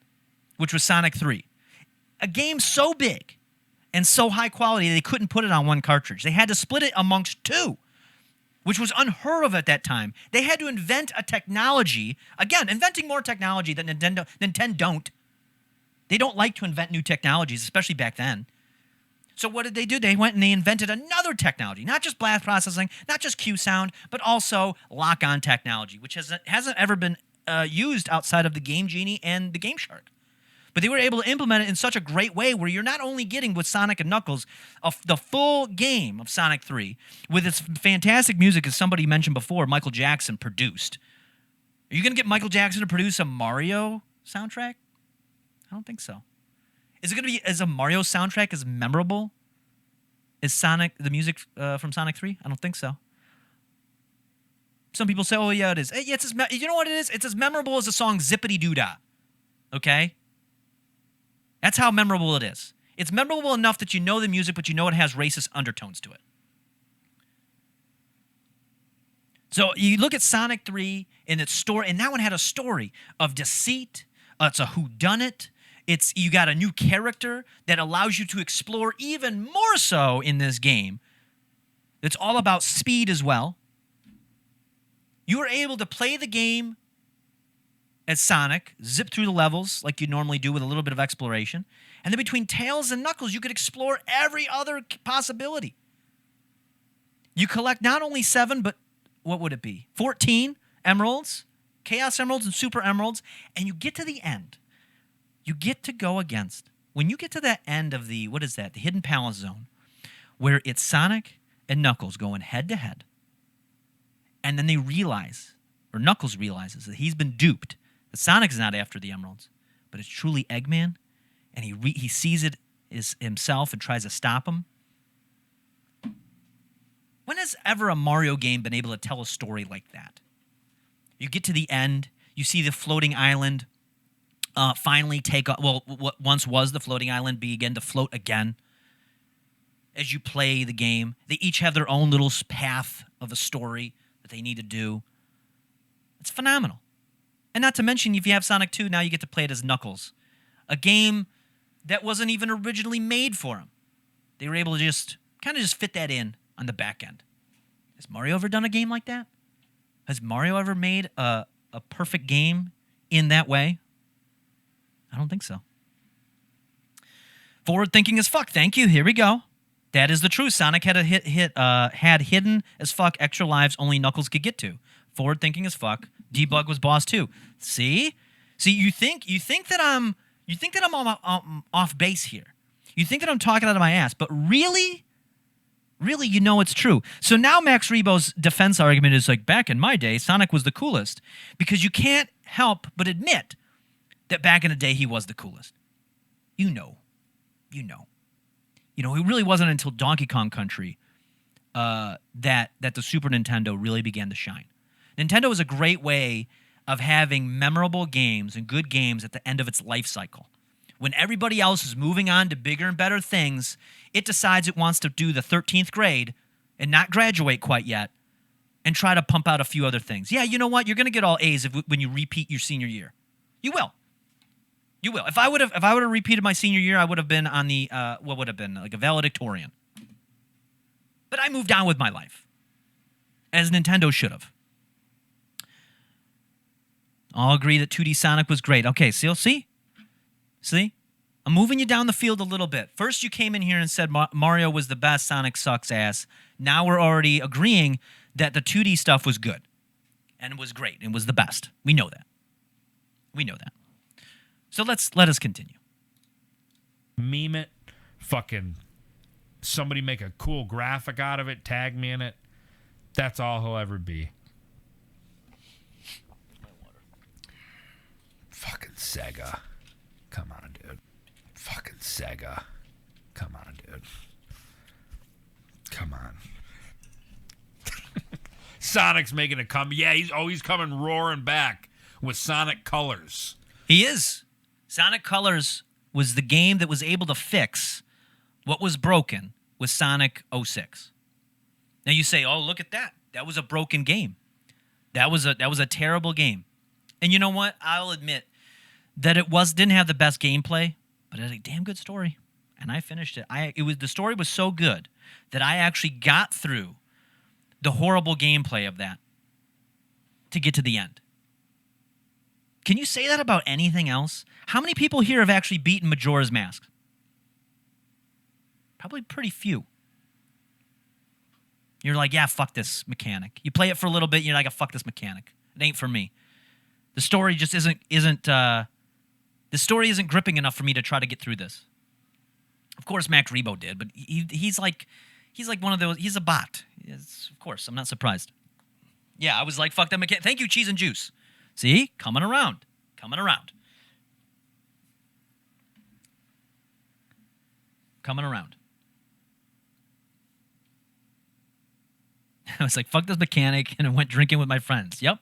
which was Sonic 3. A game so big and so high quality they couldn't put it on one cartridge. They had to split it amongst two, which was unheard of at that time. They had to invent a technology. Again, inventing more technology that Nintendo don't. They don't like to invent new technologies, especially back then. So what did they do? They went and they invented another technology, not just blast processing, not just Q sound, but also lock-on technology, which hasn't ever been used outside of the Game Genie and the Game Shark. But they were able to implement it in such a great way where you're not only getting with Sonic and Knuckles the full game of Sonic 3 with its fantastic music, as somebody mentioned before, Michael Jackson produced. Are you going to get Michael Jackson to produce a Mario soundtrack? I don't think so. Is it going to be as a Mario soundtrack as memorable as the music from Sonic 3? I don't think so. Some people say, oh, yeah, it is. Yeah, you know what it is? It's as memorable as the song Zippity Doo Dah. Okay? That's how memorable it is. It's memorable enough that you know the music, but you know it has racist undertones to it. So you look at Sonic 3 and its story, and that one had a story of deceit. It's a whodunit. You got a new character that allows you to explore even more so in this game. It's all about speed as well. You were able to play the game as Sonic, zip through the levels like you normally do with a little bit of exploration. And then between Tails and Knuckles, you could explore every other possibility. You collect not only 7, but what would it be? 14 emeralds, Chaos Emeralds and Super Emeralds, and you get to the end. You get to go against, when you get to that end of the Hidden Palace Zone, where it's Sonic and Knuckles going head to head, and then they realize, or Knuckles realizes that he's been duped, that Sonic is not after the emeralds, but it's truly Eggman, and he sees it as himself and tries to stop him. When has ever a Mario game been able to tell a story like that? You get to the end, you see the floating island finally take off. Well, what once was the floating island begin to float again as you play the game. They each have their own little path of a story that they need to do. It's phenomenal. And not to mention, if you have Sonic 2, now you get to play it as Knuckles. A game that wasn't even originally made for him. They were able to just fit that in on the back end. Has Mario ever done a game like that? Has Mario ever made a perfect game in that way? I don't think so. Forward thinking as fuck. Thank you. Here we go. That is the truth. Sonic had had hidden as fuck extra lives only Knuckles could get to. Forward thinking as fuck. Debug was boss too. See, you think that I'm off base here. You think that I'm talking out of my ass, but really, you know it's true. So now Max Rebo's defense argument is like, back in my day, Sonic was the coolest, because you can't help but admit that back in the day he was the coolest. You know. It really wasn't until Donkey Kong Country that the Super Nintendo really began to shine. Nintendo was a great way of having memorable games and good games at the end of its life cycle. When everybody else is moving on to bigger and better things, it decides it wants to do the 13th grade and not graduate quite yet and try to pump out a few other things. Yeah, you know what? You're going to get all A's when you repeat your senior year. You will. If I would have repeated my senior year, I would have been on the what would have been like a valedictorian. But I moved on with my life, as Nintendo should have. All agree that 2D Sonic was great. Okay, so you'll see. See? I'm moving you down the field a little bit. First, you came in here and said Mario was the best, Sonic sucks ass. Now we're already agreeing that the 2D stuff was good and was great and was the best. We know that. We know that. So let us continue. Meme it. Fucking somebody make a cool graphic out of it. Tag me in it. That's all he'll ever be. Fucking Sega. Come on, dude. Fucking Sega. Come on, dude. Come on. Sonic's making a come. Yeah, he's coming roaring back with Sonic Colors. He is. Sonic Colors was the game that was able to fix what was broken with Sonic 06. Now you say, "Oh, look at that. That was a broken game. That was a terrible game." And you know what? I'll admit that didn't have the best gameplay, but it had a damn good story. And I finished it. The story was so good that I actually got through the horrible gameplay of that to get to the end. Can you say that about anything else? How many people here have actually beaten Majora's Mask? Probably pretty few. You're like, yeah, fuck this mechanic. You play it for a little bit, you're like, fuck this mechanic. It ain't for me. The story just isn't the story isn't gripping enough for me to try to get through this. Of course, Mac Rebo did, but he's like one of those. He's a bot. Of course, I'm not surprised. Yeah, I was like, fuck that mechanic. Thank you, Cheese and Juice. See, coming around. I was like, fuck this mechanic, and I went drinking with my friends. Yep,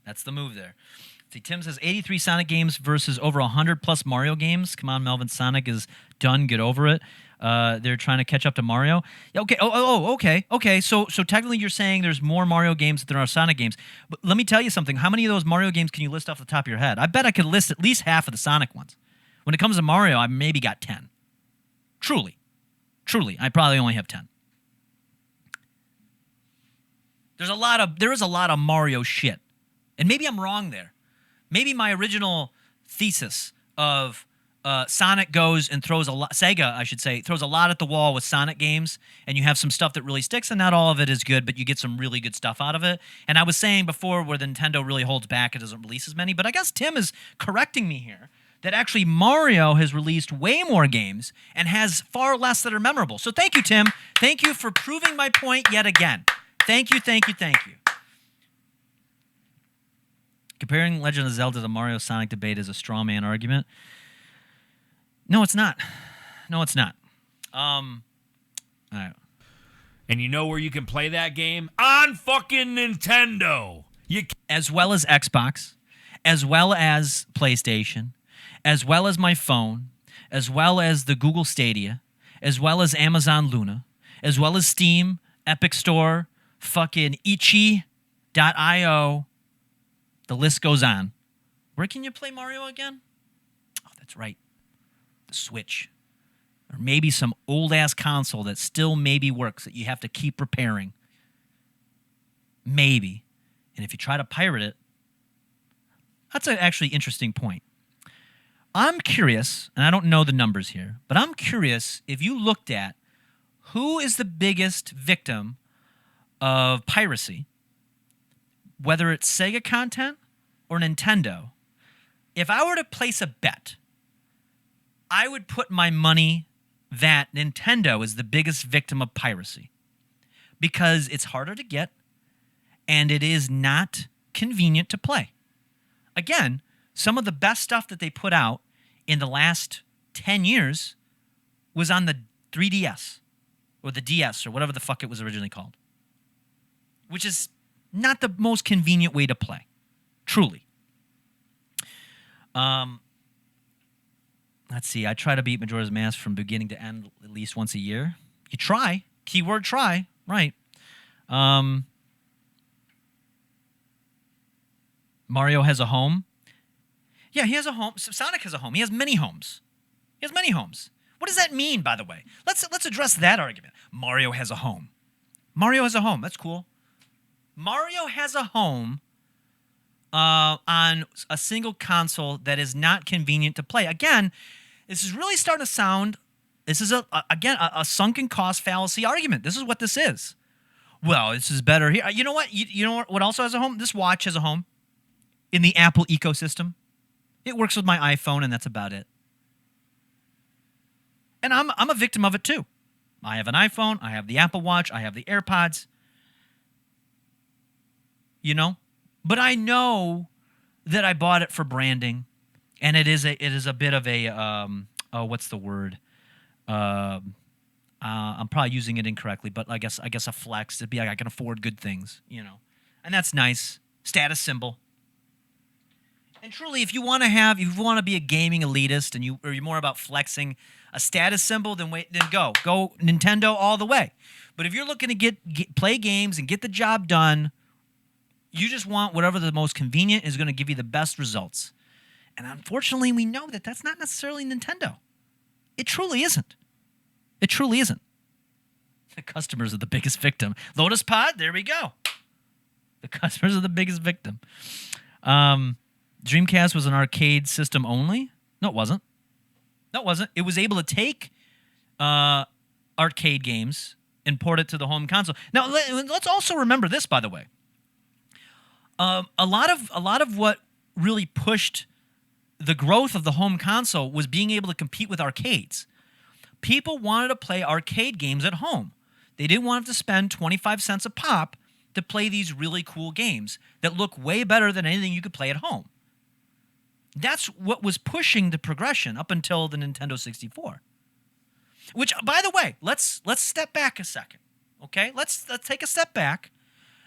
that's the move there. See, Tim says 83 Sonic games versus over 100 plus Mario games. Come on, Melvin, Sonic is done. Get over it. They're trying to catch up to Mario. Yeah, okay. Okay. So technically, you're saying there's more Mario games than there are Sonic games. But let me tell you something. How many of those Mario games can you list off the top of your head? I bet I could list at least half of the Sonic ones. When it comes to Mario, I maybe got 10. Truly, I probably only have 10. There is a lot of Mario shit, and maybe I'm wrong there. Maybe my original thesis of Sonic goes and throws a lot, Sega, I should say, throws a lot at the wall with Sonic games, and you have some stuff that really sticks, and not all of it is good, but you get some really good stuff out of it. And I was saying before where the Nintendo really holds back, it doesn't release as many, but I guess Tim is correcting me here that actually Mario has released way more games and has far less that are memorable. So thank you, Tim. Thank you for proving my point yet again. Thank you. Comparing Legend of Zelda to Mario Sonic debate is a straw man argument. No, it's not. All right. And you know where you can play that game? On fucking Nintendo. As well as Xbox, as well as PlayStation, as well as my phone, as well as the Google Stadia, as well as Amazon Luna, as well as Steam, Epic Store, fucking itchy.io. The list goes on. Where can you play Mario again? Oh, that's right. The Switch. Or maybe some old-ass console that still maybe works that you have to keep repairing. Maybe. And if you try to pirate it, that's an actually interesting point. I'm curious, and I don't know the numbers here, but I'm curious if you looked at who is the biggest victim of piracy, whether it's Sega content or Nintendo. If I were to place a bet, I would put my money that Nintendo is the biggest victim of piracy because it's harder to get and it is not convenient to play. Again, some of the best stuff that they put out in the last 10 years was on the 3DS or the DS or whatever the fuck it was originally called, which is not the most convenient way to play, truly. Let's see. I try to beat Majora's Mask from beginning to end at least once a year. You try. Keyword try. Right. Mario has a home. Yeah, he has a home. Sonic has a home. He has many homes. What does that mean, by the way? Let's address that argument. Mario has a home. That's cool. Mario has a home on a single console that is not convenient to play. Again, this is really starting to sound. This is a sunken cost fallacy argument. This is what this is. Well, this is better here. You know what? You know what also has a home? This watch has a home in the Apple ecosystem. It works with my iPhone, and that's about it. And I'm a victim of it too. I have an iPhone. I have the Apple Watch. I have the AirPods. You know, but I know that I bought it for branding, and it is a bit of a what's the word? I'm probably using it incorrectly, but I guess a flex to be like I can afford good things, you know, and that's nice. Status symbol. And truly, if you want to be a gaming elitist, and you're more about flexing a status symbol, then go Nintendo all the way. But if you're looking to play games and get the job done, you just want whatever the most convenient is going to give you the best results. And unfortunately, we know that that's not necessarily Nintendo. It truly isn't. It truly isn't. The customers are the biggest victim. Lotus Pod, there we go. The customers are the biggest victim. Dreamcast was an arcade system only? No, it wasn't. No, it wasn't. It was able to take arcade games and port it to the home console. Now, let's also remember this, by the way. A lot of what really pushed the growth of the home console was being able to compete with arcades. People wanted to play arcade games at home. They didn't want to spend 25 cents a pop to play these really cool games that look way better than anything you could play at home. That's what was pushing the progression up until the Nintendo 64. Which, by the way, let's step back a second, okay? Let's take a step back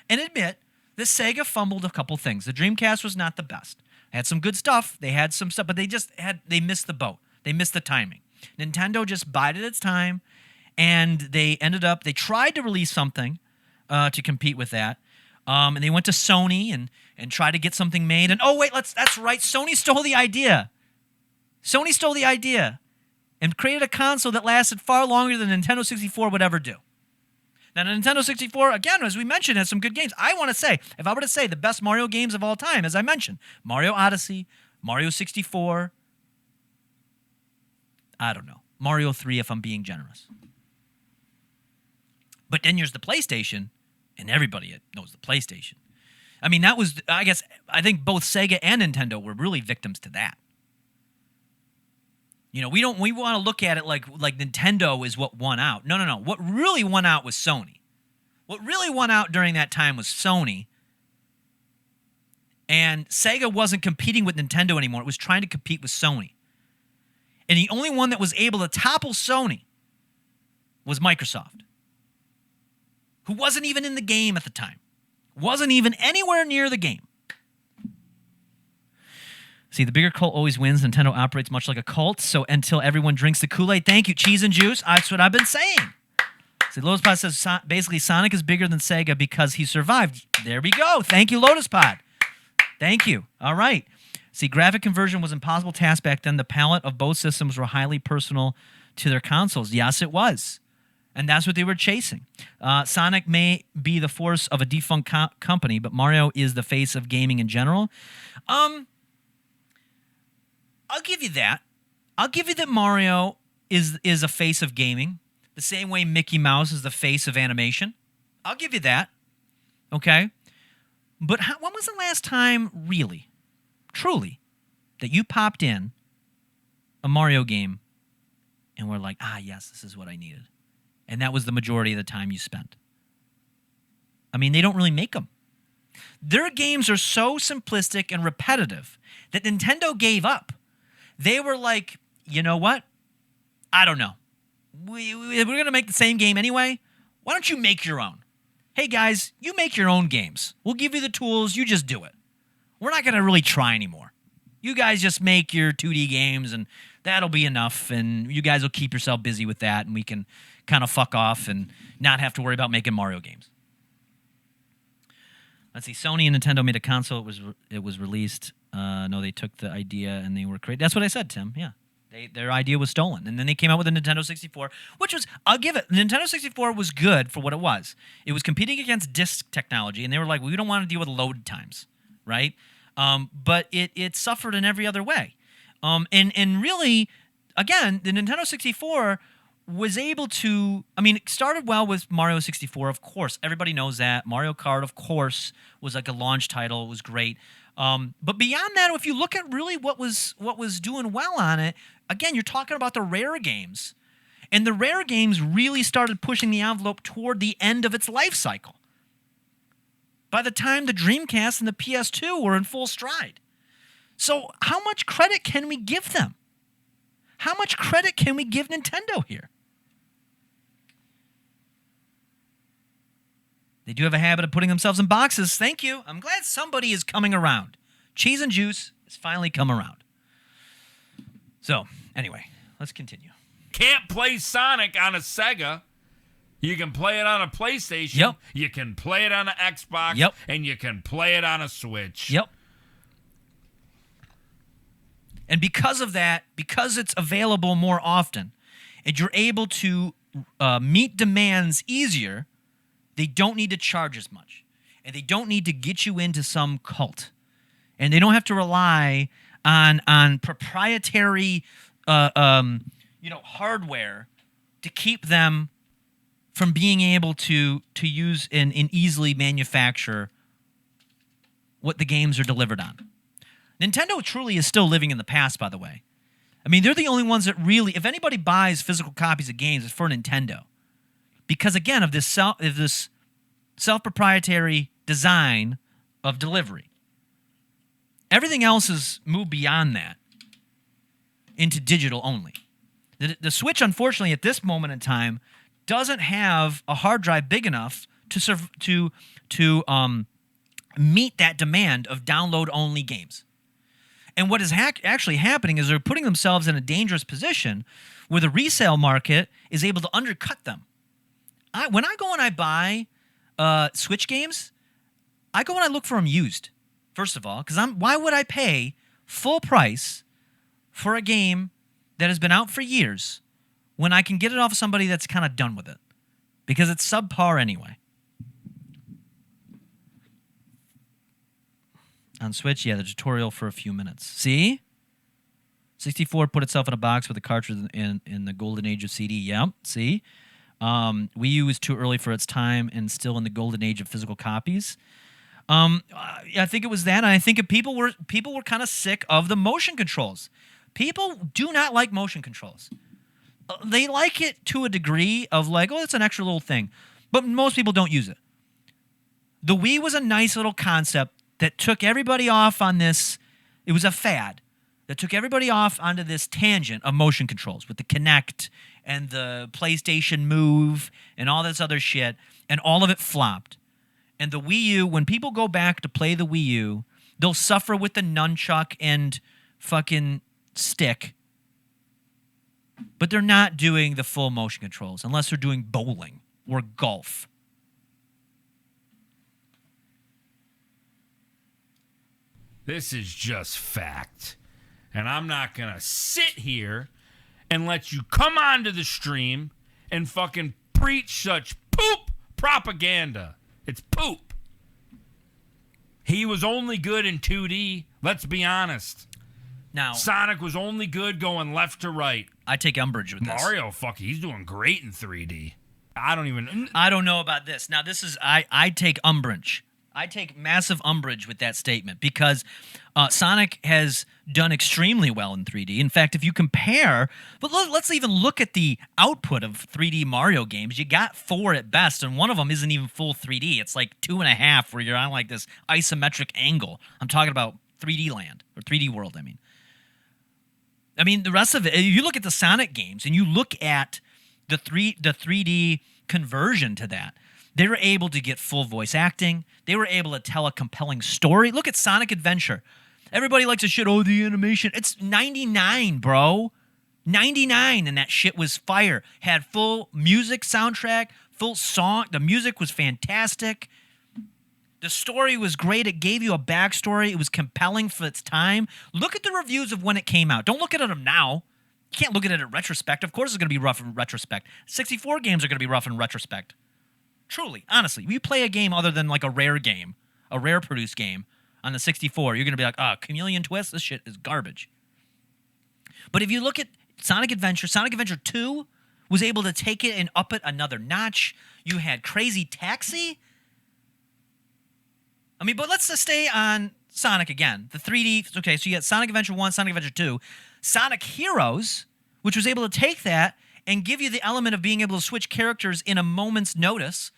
and admit that Sega fumbled a couple things. The Dreamcast was not the best. They had some good stuff. They had some stuff, but they missed the boat. They missed the timing. Nintendo just bided its time, and they tried to release something to compete with that. And they went to Sony and tried to get something made. And that's right, Sony stole the idea. Sony stole the idea and created a console that lasted far longer than Nintendo 64 would ever do. Now, the Nintendo 64, again, as we mentioned, has some good games. I want to say, if I were to say the best Mario games of all time, as I mentioned, Mario Odyssey, Mario 64, I don't know, Mario 3 if I'm being generous. But then there's the PlayStation, and everybody knows the PlayStation. I mean, that was, I think both Sega and Nintendo were really victims to that. You know, we want to look at it like Nintendo is what won out. No. What really won out was Sony. What really won out during that time was Sony. And Sega wasn't competing with Nintendo anymore. It was trying to compete with Sony. And the only one that was able to topple Sony was Microsoft, who wasn't even in the game at the time. Wasn't even anywhere near the game. See, the bigger cult always wins. Nintendo operates much like a cult, so until everyone drinks the Kool-Aid, thank you, cheese and juice. That's what I've been saying. See, Lotus Pod says basically Sonic is bigger than Sega because he survived. There we go. Thank you, Lotus Pod. Thank you. All right. See, graphic conversion was an impossible task back then. The palette of both systems were highly personal to their consoles. Yes, it was. And that's what they were chasing. Sonic may be the force of a defunct company, but Mario is the face of gaming in general. I'll give you that. I'll give you that Mario is a face of gaming, the same way Mickey Mouse is the face of animation. I'll give you that. Okay? But when was the last time, really, truly, that you popped in a Mario game and were like, yes, this is what I needed? And that was the majority of the time you spent. I mean, they don't really make them. Their games are so simplistic and repetitive that Nintendo gave up. They were like, you know what? I don't know. We're going to make the same game anyway. Why don't you make your own? Hey, guys, you make your own games. We'll give you the tools. You just do it. We're not going to really try anymore. You guys just make your 2D games, and that'll be enough, and you guys will keep yourself busy with that, and we can kind of fuck off and not have to worry about making Mario games. Let's see. Sony and Nintendo made a console. It was released. No, they took the idea and they were creative. That's what I said, Tim. Yeah. Their idea was stolen. And then they came out with a Nintendo 64, which was, I'll give it, the Nintendo 64 was good for what it was. It was competing against disk technology, and they were like, we don't want to deal with load times, right? But it suffered in every other way. And really, again, the Nintendo 64 was able to, I mean, it started well with Mario 64, of course. Everybody knows that. Mario Kart, of course, was like a launch title. It was great. But beyond that, if you look at really what was doing well on it, again, you're talking about the rare games. And the rare games really started pushing the envelope toward the end of its life cycle. By the time the Dreamcast and the PS2 were in full stride. So how much credit can we give them? How much credit can we give Nintendo here? They do have a habit of putting themselves in boxes. Thank you. I'm glad somebody is coming around. Cheese and Juice has finally come around. So, anyway, let's continue. Can't play Sonic on a Sega. You can play it on a PlayStation. Yep. You can play it on an Xbox. Yep. And you can play it on a Switch. Yep. And because of that, because it's available more often, and you're able to meet demands easier, they don't need to charge as much. And they don't need to get you into some cult. And they don't have to rely on proprietary hardware to keep them from being able to use and easily manufacture what the games are delivered on. Nintendo truly is still living in the past, by the way. I mean, they're the only ones that really, if anybody buys physical copies of games, it's for Nintendo. Because, again, of this self-proprietary design of delivery. Everything else has moved beyond that into digital only. The Switch, unfortunately, at this moment in time, doesn't have a hard drive big enough to meet that demand of download-only games. And what is actually happening is they're putting themselves in a dangerous position where the resale market is able to undercut them. When I go and I buy Switch games, I go and I look for them used, first of all, because why would I pay full price for a game that has been out for years when I can get it off of somebody that's kind of done with it? Because it's subpar anyway. On Switch, yeah, the tutorial for a few minutes. See? 64 put itself in a box with a cartridge in the golden age of CD. Yep, see? Wii U was too early for its time and still in the golden age of physical copies. I think it was that, and I think people were kind of sick of the motion controls. People do not like motion controls. They like it to a degree of like, oh, it's an extra little thing. But most people don't use it. The Wii was a nice little concept that took everybody off on this. It was a fad that took everybody off onto this tangent of motion controls with the Kinect and the PlayStation Move and all this other shit, and all of it flopped. And the Wii U, when people go back to play the Wii U, they'll suffer with the nunchuck and fucking stick, but they're not doing the full motion controls unless they're doing bowling or golf. This is just fact. And I'm not going to sit here and let you come onto the stream and fucking preach such poop propaganda. It's poop. He was only good in 2D. Let's be honest. Now, Sonic was only good going left to right. I take umbrage with this. Mario, he's doing great in 3D. I don't know about this. Now, this is, I take umbrage. I take massive umbrage with that statement because Sonic has done extremely well in 3D. In fact, if you compare, but let's even look at the output of 3D Mario games. You got 4 at best, and one of them isn't even full 3D. It's like 2.5 where you're on like this isometric angle. I'm talking about 3D Land, or 3D World, I mean, the rest of it, you look at the Sonic games, and you look at the 3D conversion to that. They were able to get full voice acting. They were able to tell a compelling story. Look at Sonic Adventure. Everybody likes to shit, oh, the animation. It's 99, bro. 99, and that shit was fire. Had full music soundtrack, full song. The music was fantastic. The story was great. It gave you a backstory. It was compelling for its time. Look at the reviews of when it came out. Don't look at them now. You can't look at it in retrospect. Of course it's going to be rough in retrospect. 64 games are going to be rough in retrospect. Truly, honestly, we play a game other than like a rare game, a rare produced game, on the 64, you're going to be like, Chameleon Twist, this shit is garbage. But if you look at Sonic Adventure 2 was able to take it and up it another notch. You had Crazy Taxi. I mean, but let's just stay on Sonic again. The 3D, okay, so you had Sonic Adventure 1, Sonic Adventure 2. Sonic Heroes, which was able to take that and give you the element of being able to switch characters in a moment's notice.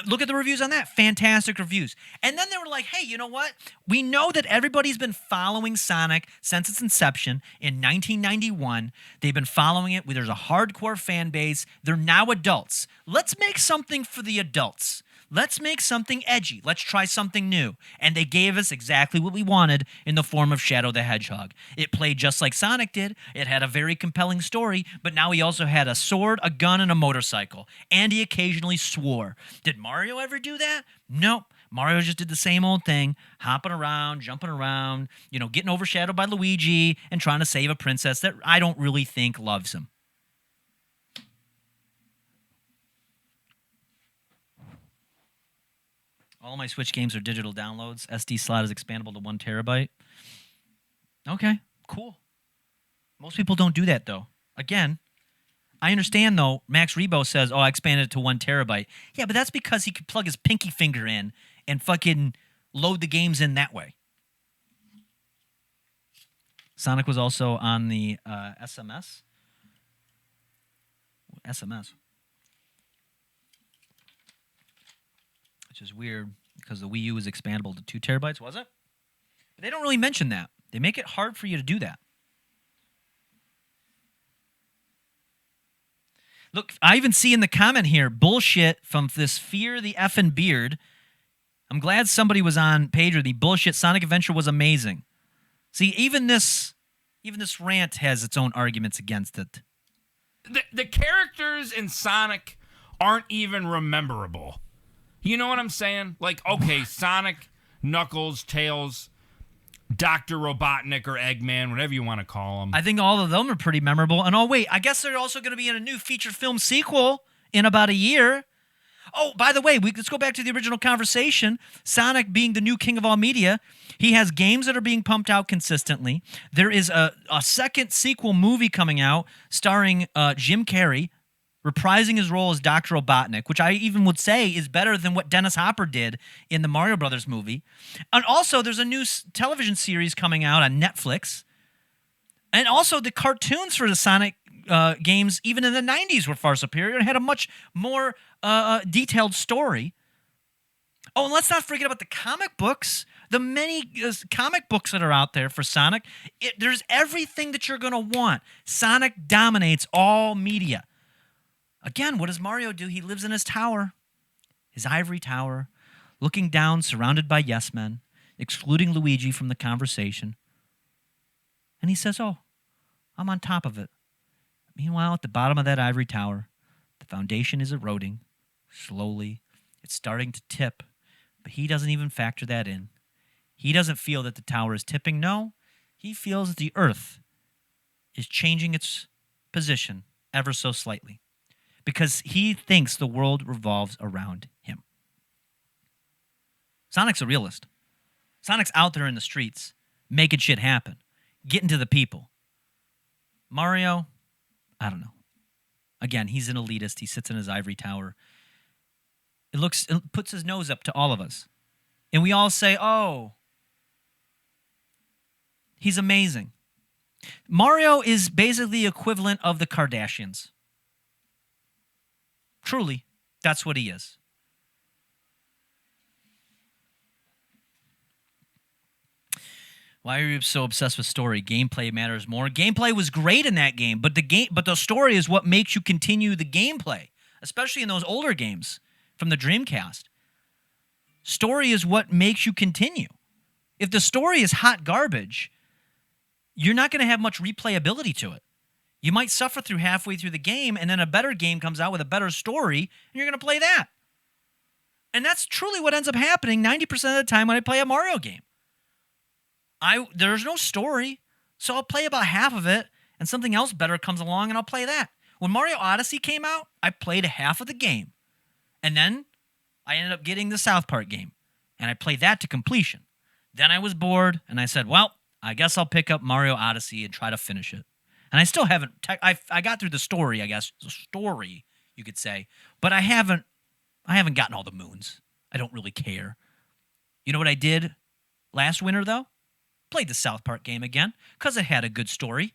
Look at the reviews on that. Fantastic reviews. And then they were like, hey, you know what? We know that everybody's been following Sonic since its inception in 1991. They've been following it. There's a hardcore fan base. They're now adults. Let's make something for the adults. Let's make something edgy. Let's try something new. And they gave us exactly what we wanted in the form of Shadow the Hedgehog. It played just like Sonic did. It had a very compelling story, but now he also had a sword, a gun, and a motorcycle. And he occasionally swore. Did Mario ever do that? Nope. Mario just did the same old thing, hopping around, jumping around, getting overshadowed by Luigi and trying to save a princess that I don't really think loves him. All my Switch games are digital downloads. SD slot is expandable to 1 terabyte. Okay, cool. Most people don't do that, though. Again, I understand, though. Max Rebo says, I expanded it to 1 terabyte. Yeah, but that's because he could plug his pinky finger in and fucking load the games in that way. Sonic was also on the SMS. SMS. Which is weird because the Wii U is expandable to 2 terabytes, was it? But they don't really mention that. They make it hard for you to do that. Look, I even see in the comment here, bullshit from this Fear the Effin' Beard. I'm glad somebody was on page with the bullshit. Sonic Adventure was amazing. See, even this rant has its own arguments against it. The characters in Sonic aren't even rememberable. You know what I'm saying? Like, okay, Sonic, Knuckles, Tails, Dr. Robotnik or Eggman, whatever you want to call them. I think all of them are pretty memorable. And wait, I guess they're also going to be in a new feature film sequel in about a year. Oh, by the way, let's go back to the original conversation. Sonic being the new king of all media, he has games that are being pumped out consistently. There is a second sequel movie coming out starring Jim Carrey, reprising his role as Dr. Robotnik, which I even would say is better than what Dennis Hopper did in the Mario Brothers movie. And also, there's a new television series coming out on Netflix. And also, the cartoons for the Sonic games, even in the 90s, were far superior and had a much more detailed story. Oh, and let's not forget about the comic books. The many comic books that are out there for Sonic. There's everything that you're going to want. Sonic dominates all media. Again, what does Mario do? He lives in his tower, his ivory tower, looking down, surrounded by yes men, excluding Luigi from the conversation. And he says, I'm on top of it. Meanwhile, at the bottom of that ivory tower, the foundation is eroding slowly. It's starting to tip, but he doesn't even factor that in. He doesn't feel that the tower is tipping. No, he feels that the earth is changing its position ever so slightly, because he thinks the world revolves around him. Sonic's a realist. Sonic's out there in the streets, making shit happen, getting to the people. Mario, I don't know. Again, he's an elitist. He sits in his ivory tower. It puts his nose up to all of us. And we all say, he's amazing. Mario is basically the equivalent of the Kardashians. Truly, that's what he is. Why are you so obsessed with story? Gameplay matters more. Gameplay was great in that game, but the story is what makes you continue the gameplay, especially in those older games from the Dreamcast. Story is what makes you continue. If the story is hot garbage, you're not going to have much replayability to it. You might suffer through halfway through the game, and then a better game comes out with a better story, and you're going to play that. And that's truly what ends up happening 90% of the time when I play a Mario game. There's no story, so I'll play about half of it, and something else better comes along, and I'll play that. When Mario Odyssey came out, I played half of the game, and then I ended up getting the South Park game. And I played that to completion. Then I was bored, and I said, well, I guess I'll pick up Mario Odyssey and try to finish it. And I still haven't. I got through the story, I guess. The story, you could say. But I haven't gotten all the moons. I don't really care. You know what I did last winter, though? Played the South Park game again, because it had a good story.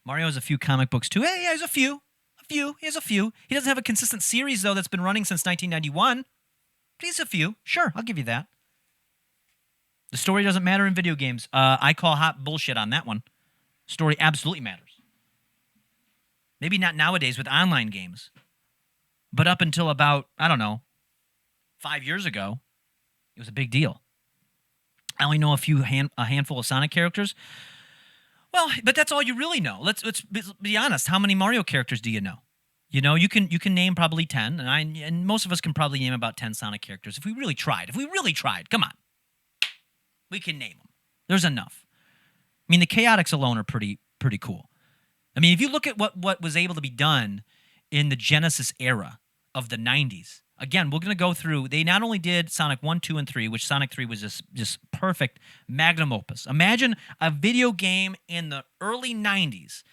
Mario has a few comic books, too. Hey, he has a few. He has a few. He doesn't have a consistent series, though, that's been running since 1991. But he has a few. Sure, I'll give you that. The story doesn't matter in video games. I call hot bullshit on that one. Story absolutely matters. Maybe not nowadays with online games. But up until about, 5 years ago, it was a big deal. I only know a handful of Sonic characters. Well, but that's all you really know. Let's be honest. How many Mario characters do you know? You know, you can name probably 10, and most of us can probably name about 10 Sonic characters if we really tried. Come on. We can name them. There's enough. I mean, the Chaotix alone are pretty cool. I mean, if you look at what was able to be done in the Genesis era of the 90s, again, we're going to go through. They not only did Sonic 1, 2, and 3, which Sonic 3 was just perfect magnum opus. Imagine a video game in the early 90s.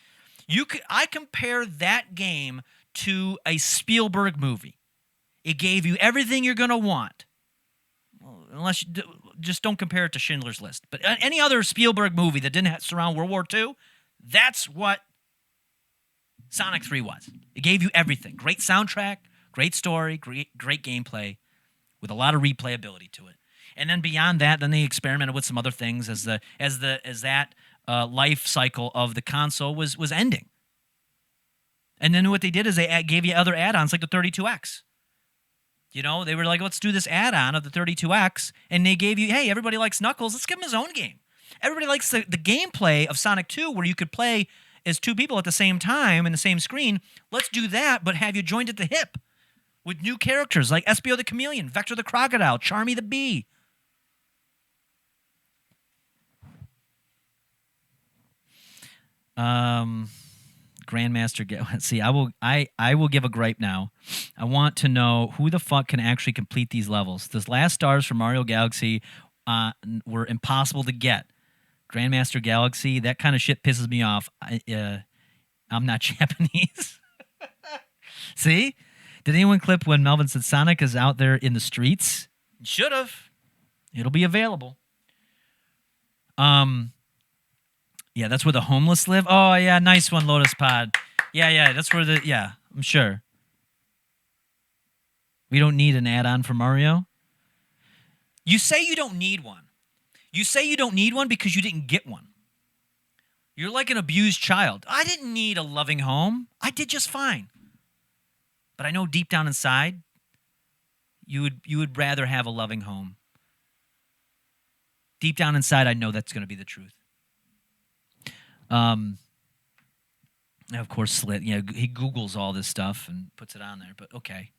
I compare that game to a Spielberg movie. It gave you everything you're going to want. Well, unless you just don't compare it to Schindler's List. But any other Spielberg movie that didn't surround World War II, that's what Sonic 3 was. It gave you everything. Great soundtrack, great story, great gameplay, with a lot of replayability to it. And then beyond that, then they experimented with some other things as that life cycle of the console was ending. And then what they did is they gave you other add-ons like the 32X. You know, they were like, let's do this add-on of the 32X, and they gave you, hey, everybody likes Knuckles, let's give him his own game. Everybody likes the gameplay of Sonic 2 where you could play as two people at the same time in the same screen. Let's do that, but have you joined at the hip with new characters like Espio the Chameleon, Vector the Crocodile, Charmy the Bee. Grandmaster, see, I will give a gripe now. I want to know who the fuck can actually complete these levels. Those last stars from Mario Galaxy were impossible to get. Grandmaster Galaxy, that kind of shit pisses me off. I'm not Japanese. See? Did anyone clip when Melvin said Sonic is out there in the streets? Should have. It'll be available. Yeah, that's where the homeless live. Oh, yeah, nice one, Lotus Pod. Yeah, that's where I'm sure. We don't need an add-on for Mario? You say you don't need one. You say you don't need one because you didn't get one. You're like an abused child. I didn't need a loving home. I did just fine. But I know deep down inside, you would rather have a loving home. Deep down inside, I know that's going to be the truth. Of course, Slit. You know, he Googles all this stuff and puts it on there. But okay,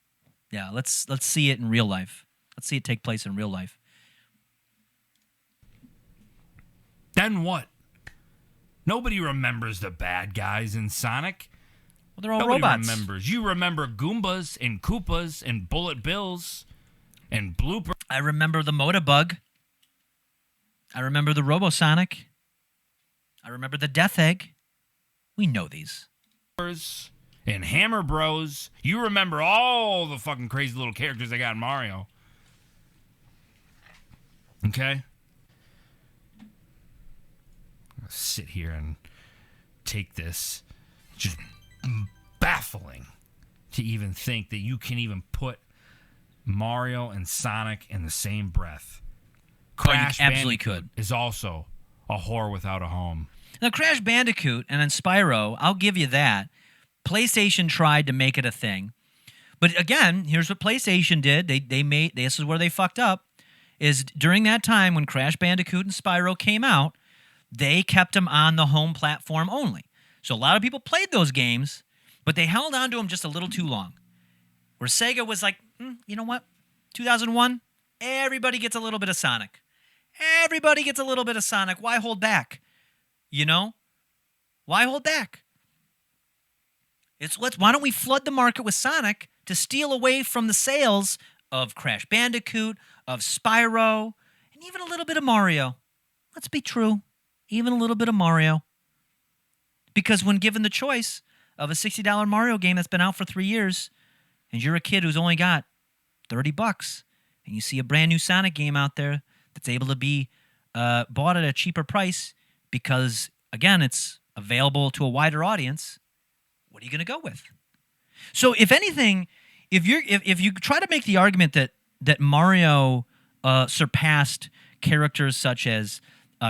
yeah, let's see it in real life. Let's see it take place in real life. Then what? Nobody remembers the bad guys in Sonic. Well, they're all Nobody robots. remembers. You remember Goombas and Koopas and Bullet Bills and Blooper. I remember the Motobug. I remember the Robosonic. I remember the Death Egg. We know these. And Hammer Bros. You remember all the fucking crazy little characters they got in Mario. Okay? I'll sit here and take this. Just baffling to even think that you can even put Mario and Sonic in the same breath. Crash absolutely Bandicoot is also a whore without a home. Now, Crash Bandicoot and then Spyro, I'll give you that. PlayStation tried to make it a thing. But again, here's what PlayStation did. This is where they fucked up, is during that time when Crash Bandicoot and Spyro came out, they kept them on the home platform only. So a lot of people played those games, but they held on to them just a little too long. Where Sega was like, you know what? 2001, everybody gets a little bit of Sonic. Everybody gets a little bit of Sonic. Why hold back? You know? Why hold back? Why don't we flood the market with Sonic to steal away from the sales of Crash Bandicoot, of Spyro, and even a little bit of Mario. Let's be true. Even a little bit of Mario. Because when given the choice of a $60 Mario game that's been out for 3 years, and you're a kid who's only got $30, and you see a brand new Sonic game out there that's able to be bought at a cheaper price because, again, it's available to a wider audience, what are you going to go with? So, if anything, if you try to make the argument that Mario surpassed characters such as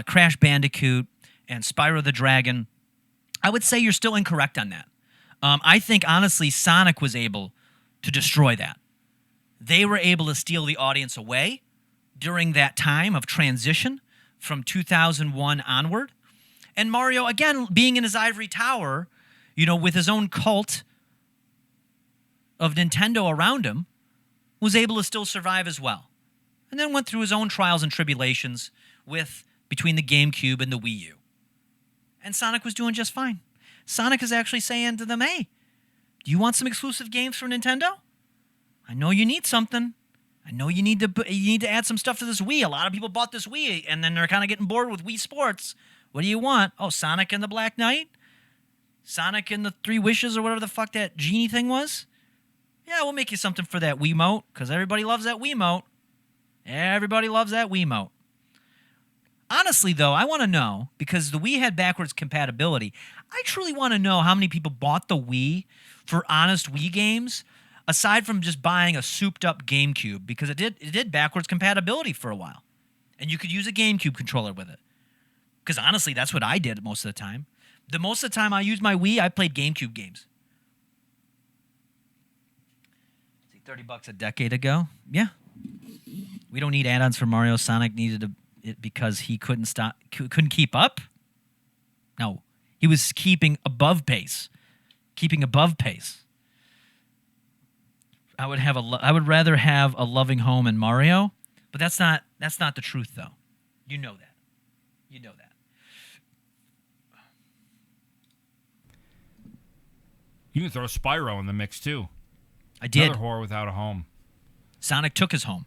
Crash Bandicoot and Spyro the Dragon, I would say you're still incorrect on that. I think, honestly, Sonic was able to destroy that. They were able to steal the audience away during that time of transition from 2001 onward. And Mario, again, being in his ivory tower, with his own cult of Nintendo around him, was able to still survive as well. And then went through his own trials and tribulations between the GameCube and the Wii U. And Sonic was doing just fine. Sonic is actually saying to them, hey, do you want some exclusive games from Nintendo? I know you need something. I know you need to add some stuff to this Wii. A lot of people bought this Wii, and then they're kind of getting bored with Wii Sports. What do you want? Oh, Sonic and the Black Knight? Sonic and the Three Wishes or whatever the fuck that genie thing was? Yeah, we'll make you something for that Wiimote, because everybody loves that Wiimote. Everybody loves that Wiimote. Honestly, though, I want to know, because the Wii had backwards compatibility, I truly want to know how many people bought the Wii for honest Wii games, aside from just buying a souped-up GameCube, because it did backwards compatibility for a while. And you could use a GameCube controller with it. Because honestly, that's what I did most of the time. Most of the time I used my Wii, I played GameCube games. See, $30 a decade ago? Yeah. We don't need add-ons for Mario. Sonic needed it because he couldn't keep up? No. He was keeping above pace. I would rather have a loving home in Mario, but that's not the truth, though. You know that. You can throw Spyro in the mix, too. I did. Another whore without a home. Sonic took his home.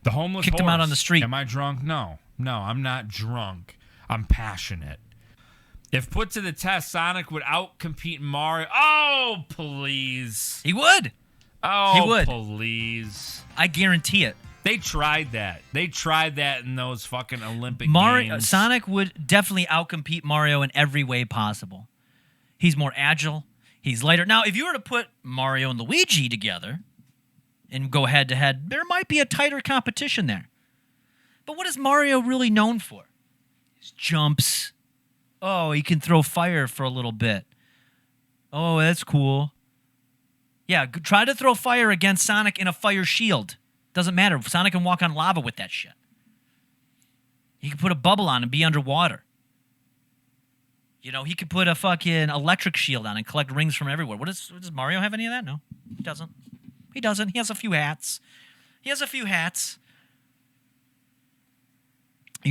The homeless Kicked him horse. out on the street. Am I drunk? No, I'm not drunk. I'm passionate. If put to the test, Sonic would outcompete Mario. Oh, please. He would. Oh, he would. Please. I guarantee it. They tried that. In those fucking Olympic games. Sonic would definitely outcompete Mario in every way possible. He's more agile. He's lighter. Now, if you were to put Mario and Luigi together and go head-to-head, there might be a tighter competition there. But what is Mario really known for? His jumps. Oh, he can throw fire for a little bit. Oh, that's cool. Yeah, try to throw fire against Sonic in a fire shield. Doesn't matter. Sonic can walk on lava with that shit. He can put a bubble on and be underwater. He could put a fucking electric shield on and collect rings from everywhere. Does Mario have any of that? No, he doesn't. He has a few hats. You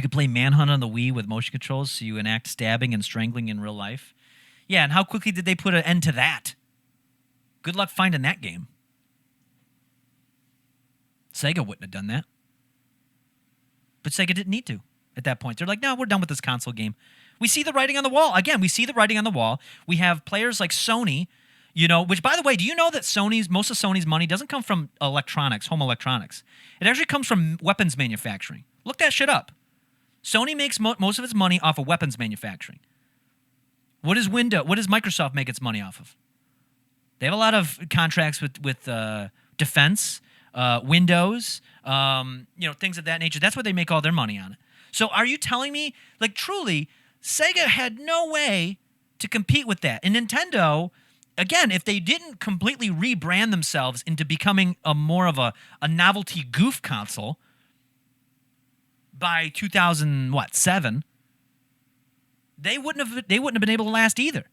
could play Manhunt on the Wii with motion controls so you enact stabbing and strangling in real life. Yeah, and how quickly did they put an end to that? Good luck finding that game. Sega wouldn't have done that. But Sega didn't need to at that point. They're like, no, we're done with this console game. We see the writing on the wall. Again, we see the writing on the wall. We have players like Sony, which, by the way, do you know that most of Sony's money doesn't come from electronics, home electronics? It actually comes from weapons manufacturing. Look that shit up. Sony makes most of its money off of weapons manufacturing. What does Microsoft make its money off of? They have a lot of contracts with defense, Windows, things of that nature. That's where they make all their money on it. So are you telling me, truly, Sega had no way to compete with that? And Nintendo, again, if they didn't completely rebrand themselves into becoming more of a novelty goof console by 2007, they wouldn't have been able to last either.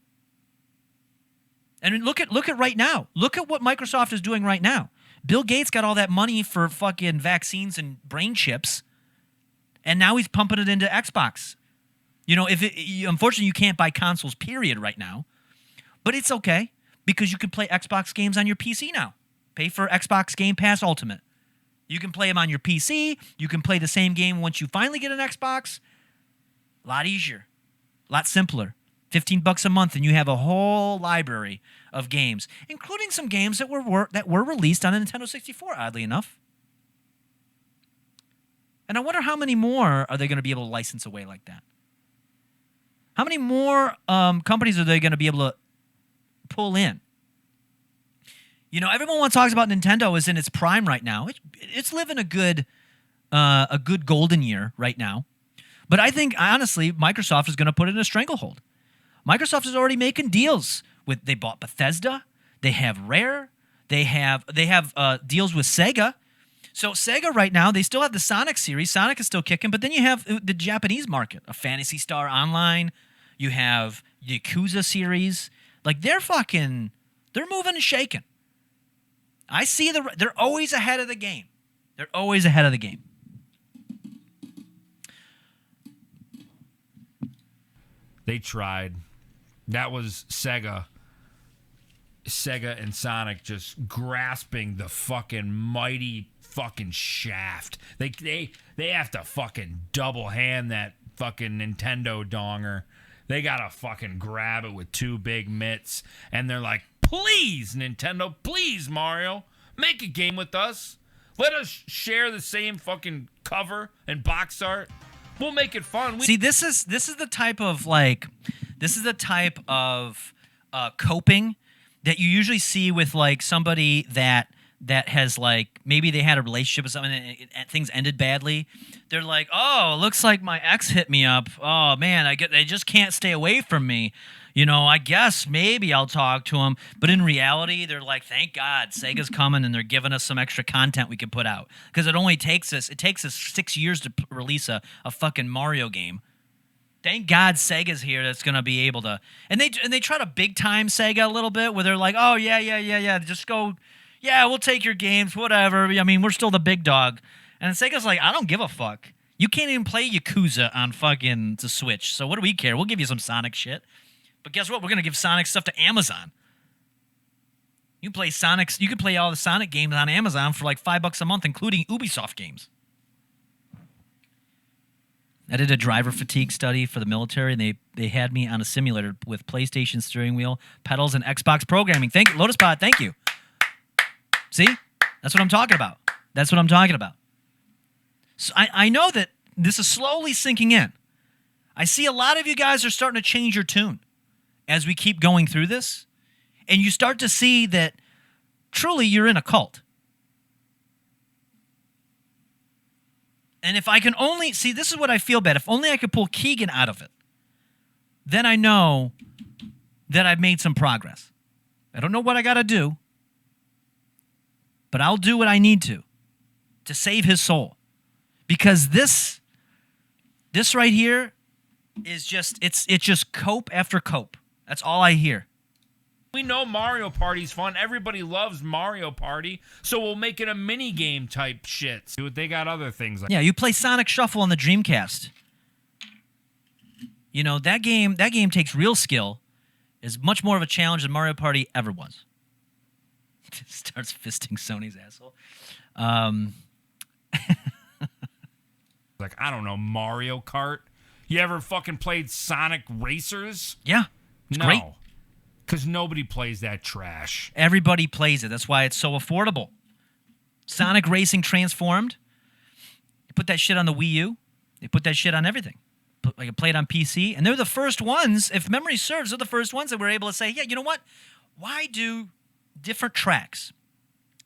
And look at right now. Look at what Microsoft is doing right now. Bill Gates got all that money for fucking vaccines and brain chips, and now he's pumping it into Xbox. Unfortunately, you can't buy consoles, period, right now. But it's okay, because you can play Xbox games on your PC now. Pay for Xbox Game Pass Ultimate. You can play them on your PC. You can play the same game once you finally get an Xbox. A lot easier, a lot simpler. $15 a month, and you have a whole library of games, including some games that were released on a Nintendo 64, oddly enough. And I wonder how many more are they going to be able to license away like that? How many more companies are they going to be able to pull in? You know, everyone talks about Nintendo is in its prime right now. It's living a good golden year right now. But I think, honestly, Microsoft is going to put it in a stranglehold. Microsoft is already making deals with. They bought Bethesda. They have Rare. They have deals with Sega. So Sega right now, they still have the Sonic series. Sonic is still kicking, but then you have the Japanese market, a Phantasy Star Online. You have the Yakuza series. Like they're moving and shaking. I see they're always ahead of the game. They're always ahead of the game. They tried. That was Sega and Sonic just grasping the fucking mighty fucking shaft. They have to fucking double hand that fucking Nintendo donger. They gotta fucking grab it with two big mitts, and they're like, please, Nintendo, please, Mario, make a game with us. Let us share the same fucking cover and box art. We'll make it fun. See, this is the type of coping that you usually see with like somebody that has like maybe they had a relationship with someone and things ended badly. They're like, oh, looks like my ex hit me up. Oh man, they just can't stay away from me. You know, I guess maybe I'll talk to him. But in reality, they're like, thank God Sega's coming and they're giving us some extra content we can put out. Because it takes us 6 years to release a fucking Mario game. Thank God Sega's here that's going to be able to. And they try to big time Sega a little bit where they're like, oh, yeah. Just go, yeah, we'll take your games, whatever. I mean, we're still the big dog. And Sega's like, I don't give a fuck. You can't even play Yakuza on fucking the Switch. So what do we care? We'll give you some Sonic shit. But guess what? We're going to give Sonic stuff to Amazon. You can play all the Sonic games on Amazon for like $5 a month, including Ubisoft games. I did a driver fatigue study for the military, and they had me on a simulator with PlayStation steering wheel, pedals, and Xbox programming. Thank you, LotusPod. Thank you. See? That's what I'm talking about. So I know that this is slowly sinking in. I see a lot of you guys are starting to change your tune as we keep going through this, and you start to see that truly you're in a cult. And if I can only see, this is what I feel bad. If only I could pull Keegan out of it, then I know that I've made some progress. I don't know what I got to do, but I'll do what I need to save his soul. Because this right here is just, it's just cope after cope. That's all I hear. We know Mario Party's fun. Everybody loves Mario Party, so we'll make it a mini game type shit. They got other things like you play Sonic Shuffle on the Dreamcast. You know, that game takes real skill. Is much more of a challenge than Mario Party ever was. Starts fisting Sony's asshole. Like, I don't know, Mario Kart. You ever fucking played Sonic Racers? Yeah. It's great. Because nobody plays that trash. Everybody plays it. That's why it's so affordable. Sonic Racing Transformed. You put that shit on the Wii U. They put that shit on everything. I can play it on PC. And they're the first ones, if memory serves, they're the first ones that were able to say, yeah, you know what? Why do different tracks?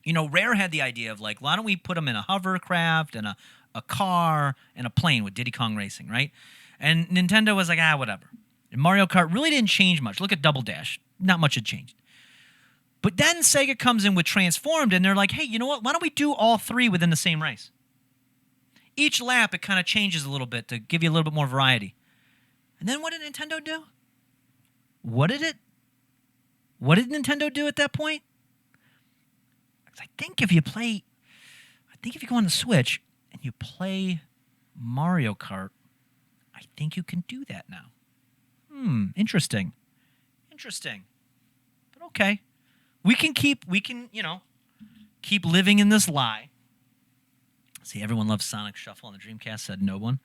You know, Rare had the idea of like, why don't we put them in a hovercraft and a car and a plane with Diddy Kong Racing, right? And Nintendo was like, whatever. And Mario Kart really didn't change much. Look at Double Dash. Not much had changed. But then Sega comes in with Transformed, and they're like, hey, you know what? Why don't we do all three within the same race? Each lap, it kind of changes a little bit to give you a little bit more variety. And then what did Nintendo do? What did Nintendo do at that point? I think if you go on the Switch and you play Mario Kart, I think you can do that now. Interesting. But okay. We can keep living in this lie See, everyone loves Sonic Shuffle on the Dreamcast, said no one.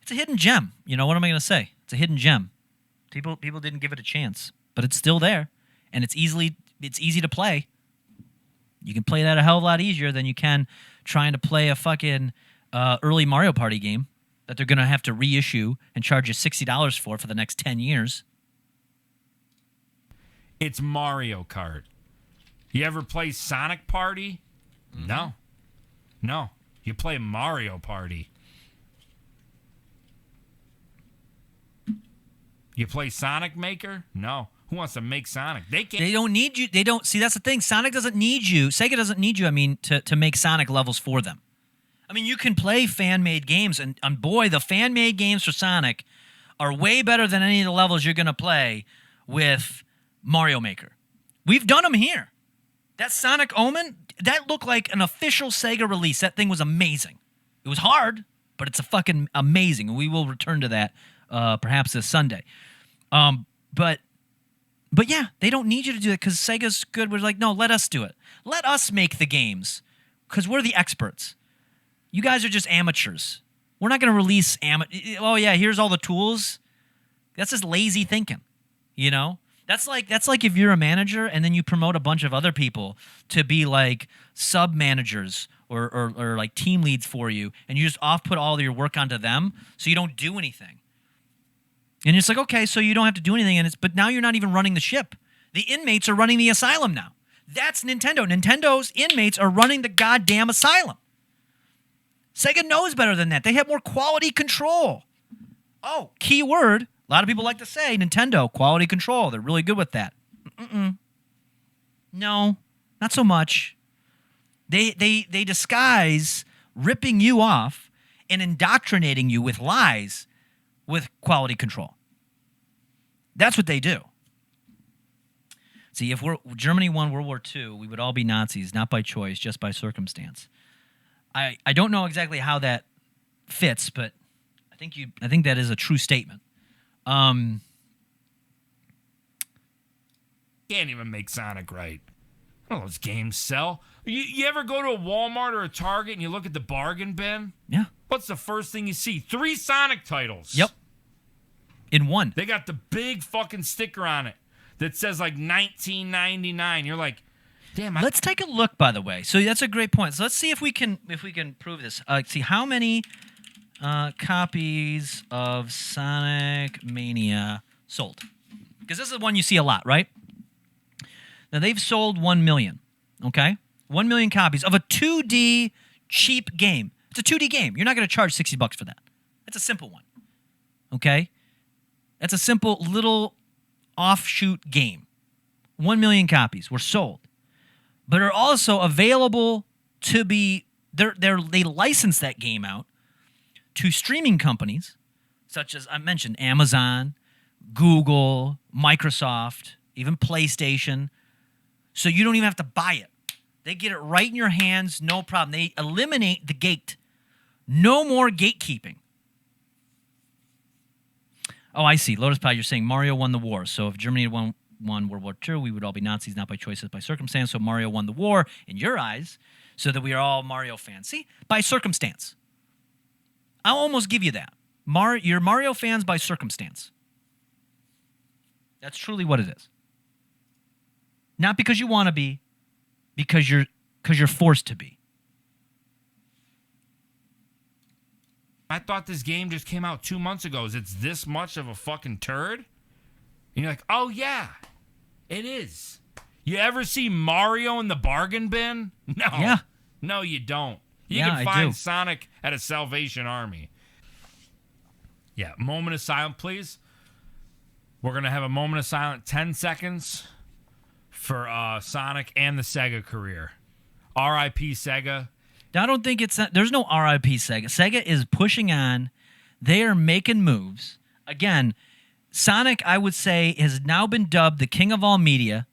It's a hidden gem. You know, what am I going to say? It's a hidden gem. People didn't give it a chance, but it's still there, and it's easy to play. You can play that a hell of a lot easier than you can trying to play a fucking early Mario Party game that they're going to have to reissue and charge you $60 for the next 10 years. It's Mario Kart. You ever play Sonic Party? Mm-hmm. No. You play Mario Party. You play Sonic Maker? No. Who wants to make Sonic? They can't. They don't need you. They don't. See, that's the thing. Sonic doesn't need you. Sega doesn't need you, to make Sonic levels for them. I mean, you can play fan-made games, and boy, the fan-made games for Sonic are way better than any of the levels you're going to play with Mario Maker. We've done them here. That Sonic Omen, that looked like an official Sega release. That thing was amazing. It was hard, but it's a fucking amazing. We will return to that perhaps this Sunday. But yeah, they don't need you to do it because Sega's good. We're like, no, let us do it. Let us make the games because we're the experts. You guys are just amateurs. We're not going to release oh yeah, here's all the tools. That's just lazy thinking, you know? That's like if you're a manager and then you promote a bunch of other people to be like sub managers or like team leads for you, and you just put all of your work onto them so you don't do anything. And it's like, okay, so you don't have to do anything, but now you're not even running the ship. The inmates are running the asylum now. That's Nintendo. Nintendo's inmates are running the goddamn asylum. Sega knows better than that. They have more quality control. Oh, key word. A lot of people like to say Nintendo, quality control. They're really good with that. No, not so much. They disguise ripping you off and indoctrinating you with lies with quality control. That's what they do. See, if Germany won World War II, we would all be Nazis, not by choice, just by circumstance. I don't know exactly how that fits, but I think that is a true statement. Can't even make Sonic right. Oh, those games sell. You ever go to a Walmart or a Target and you look at the bargain bin? Yeah. What's the first thing you see? 3 Sonic titles. Yep. In one. They got the big fucking sticker on it that says like $19.99. You're like, damn. Let's take a look, by the way. So that's a great point. So let's see if we can prove this. See how many copies of Sonic Mania sold. Because this is the one you see a lot, right? Now they've sold 1 million. Okay, 1 million copies of a 2D cheap game. It's a 2D game. You're not going to charge $60 for that. It's a simple one. Okay. That's a simple little offshoot game. 1 million copies were sold, but are also available to be. They license that game out to streaming companies, such as I mentioned, Amazon, Google, Microsoft, even PlayStation. So you don't even have to buy it. They get it right in your hands, no problem. They eliminate the gate. No more gatekeeping. Oh, I see. Lotus Pie, you're saying Mario won the war. So if Germany had won World War II, we would all be Nazis, not by choice, but by circumstance. So Mario won the war in your eyes, so that we are all Mario fans. See? By circumstance. I'll almost give you that. You're Mario fans by circumstance. That's truly what it is. Not because you want to be, because you're forced to be. I thought this game just came out 2 months ago. It's this much of a fucking turd? And you're like, oh yeah, it is. You ever see Mario in the bargain bin? No. Yeah. No, you don't. You Yeah, can I find do. Sonic at a Salvation Army. Yeah, moment of silence, please. We're going to have a moment of silence, 10 seconds for Sonic and the Sega career. R.I.P. Sega. I don't think there's no RIP Sega. Sega is pushing on. They are making moves. Again, Sonic, I would say, has now been dubbed the king of all media.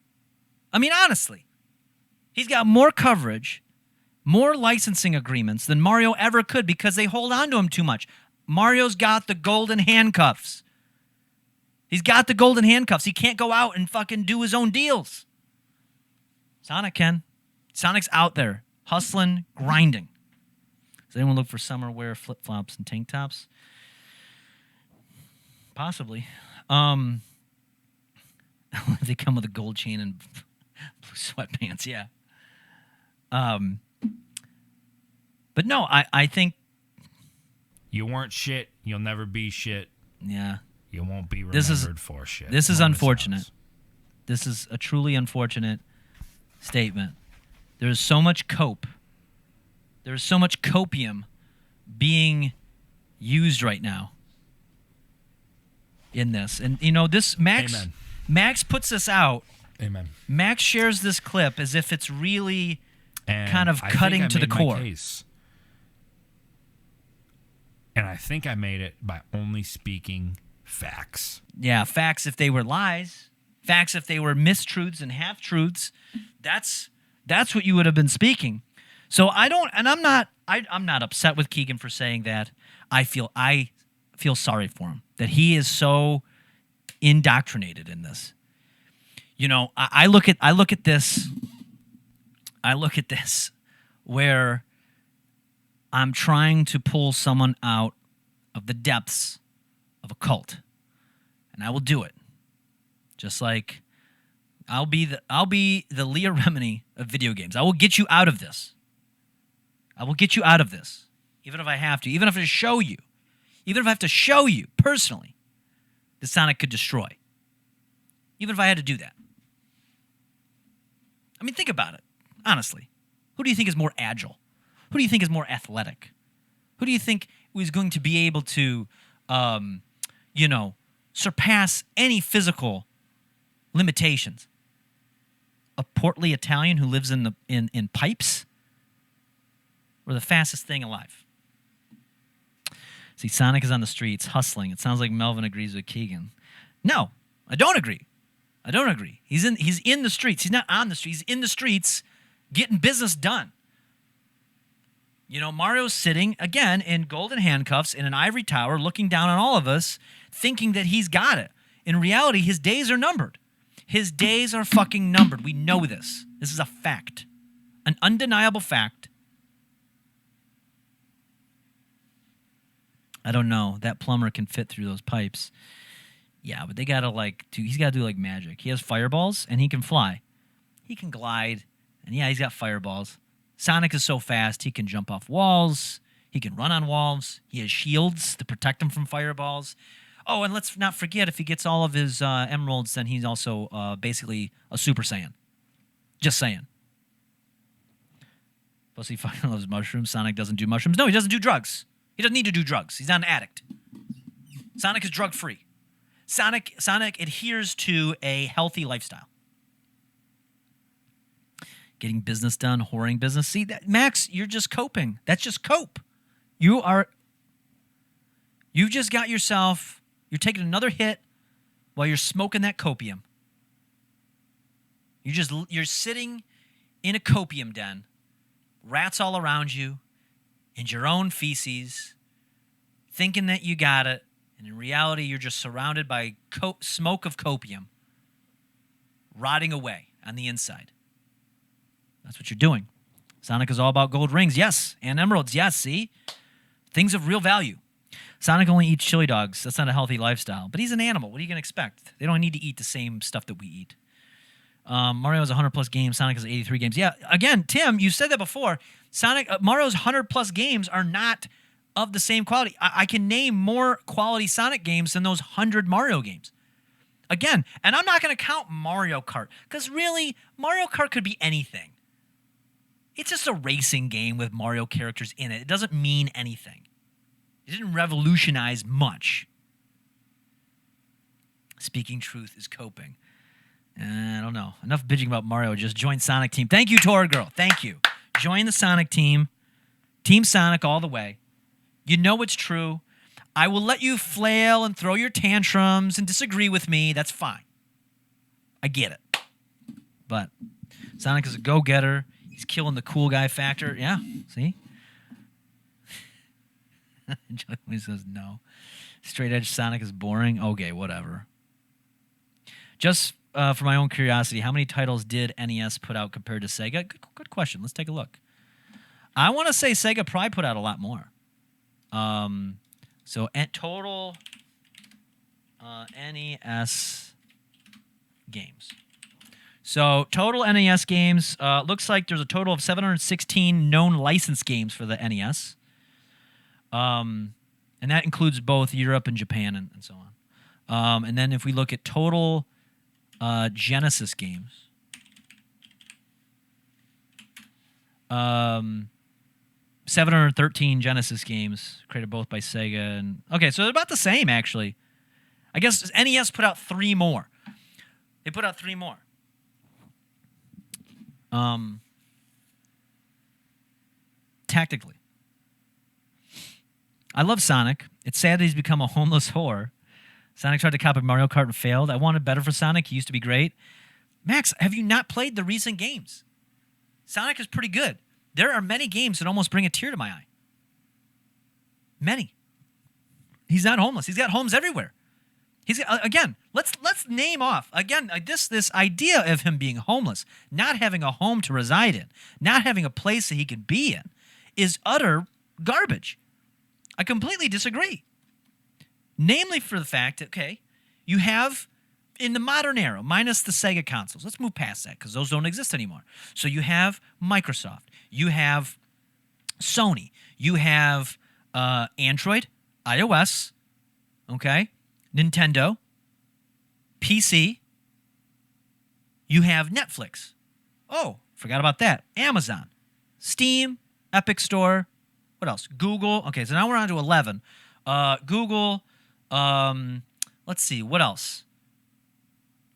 I mean, honestly, he's got more coverage, more licensing agreements than Mario ever could because they hold on to him too much. Mario's got the golden handcuffs. He's got the golden handcuffs. He can't go out and fucking do his own deals. Sonic can. Sonic's out there. Hustling, grinding. Does anyone look for summer wear flip-flops and tank tops? Possibly. They come with a gold chain and blue sweatpants, yeah. But no, I think... You weren't shit. You'll never be shit. Yeah. You won't be remembered for shit. This is unfortunate. This is a truly unfortunate statement. There is so much cope. There is so much copium being used right now in this. And, you know, this Amen. Max puts this out. Amen. Max shares this clip as if it's really And kind of I cutting think I to the made my core. case. And I think I made it by only speaking facts. Yeah, facts if they were lies. Facts if they were mistruths and half-truths. That's what you would have been speaking. So I'm not upset with Keegan for saying that. I feel sorry for him, that he is so indoctrinated in this. You know, I look at this where I'm trying to pull someone out of the depths of a cult, and I will do it. Just like I'll be the Leah Remini of video games. I will get you out of this. I will get you out of this, even if I have to, even if I have to show you, even if I have to show you personally that Sonic could destroy. Even if I had to do that. I mean, think about it, honestly. Who do you think is more agile? Who do you think is more athletic? Who do you think is going to be able to, surpass any physical limitations? A portly Italian who lives in pipes? Or the fastest thing alive? See, Sonic is on the streets hustling. It sounds like Melvin agrees with Keegan. No, I don't agree. He's in the streets. He's not on the streets. He's in the streets getting business done. You know, Mario's sitting, again, in golden handcuffs in an ivory tower, looking down on all of us, thinking that he's got it. In reality, his days are numbered. His days are fucking numbered. We know this. This is a fact. An undeniable fact. I don't know. That plumber can fit through those pipes. Yeah, but they gotta he's gotta do like magic. He has fireballs and he can fly. He can glide. And yeah, he's got fireballs. Sonic is so fast, he can jump off walls. He can run on walls. He has shields to protect him from fireballs. Oh, and let's not forget, if he gets all of his emeralds, then he's also basically a Super Saiyan. Just saying. Plus, he fucking loves mushrooms. Sonic doesn't do mushrooms. No, he doesn't do drugs. He doesn't need to do drugs. He's not an addict. Sonic is drug-free. Sonic adheres to a healthy lifestyle. Getting business done, whoring business. See, that, Max, you're just coping. That's just cope. You've just got yourself, you're taking another hit while you're smoking that copium. You're sitting in a copium den, rats all around you, and your own feces, thinking that you got it, and in reality, you're just surrounded by smoke of copium, rotting away on the inside. That's what you're doing. Sonic is all about gold rings, yes, and emeralds, yes, see? Things of real value. Sonic only eats chili dogs. That's not a healthy lifestyle. But he's an animal. What are you going to expect? They don't need to eat the same stuff that we eat. Mario has 100-plus games. Sonic has 83 games. Yeah, again, Tim, you said that before. Mario's 100-plus games are not of the same quality. I can name more quality Sonic games than those 100 Mario games. Again, and I'm not going to count Mario Kart, because really, Mario Kart could be anything. It's just a racing game with Mario characters in it. It doesn't mean anything. It didn't revolutionize much. Speaking truth is coping. I don't know. Enough bitching about Mario. Just join Sonic Team. Thank you, Tora Girl. Thank you. Join the Sonic Team. Team Sonic all the way. You know it's true. I will let you flail and throw your tantrums and disagree with me. That's fine. I get it. But Sonic is a go-getter. He's killing the cool guy factor. Yeah, see? Joey says no. Straight edge Sonic is boring. Okay, whatever. Just for my own curiosity, how many titles did NES put out compared to Sega? Good question. Let's take a look. I want to say Sega probably put out a lot more. So at total NES games. So total NES games, looks like there's a total of 716 known licensed games for the NES. And that includes both Europe and Japan and so on. And then if we look at total Genesis games, 713 Genesis games created both by Sega and okay, so they're about the same actually. I guess NES put out 3 more. They put out 3 more. Tactically, I love Sonic. It's sad that he's become a homeless whore. Sonic tried to copy Mario Kart and failed. I wanted better for Sonic. He used to be great. Max, have you not played the recent games? Sonic is pretty good. There are many games that almost bring a tear to my eye. Many. He's not homeless. He's got homes everywhere. He's again. Let's name off again this idea of him being homeless, not having a home to reside in, not having a place that he can be in, is utter garbage. I completely disagree. Namely, for the fact that you have in the modern era, minus the Sega consoles. Let's move past that because those don't exist anymore. So you have Microsoft, you have Sony, you have Android, iOS, Nintendo, PC. You have Netflix. Oh, forgot about that. Amazon, Steam, Epic Store. What else? Google. Okay, so now we're on to 11. Google. Let's see. What else?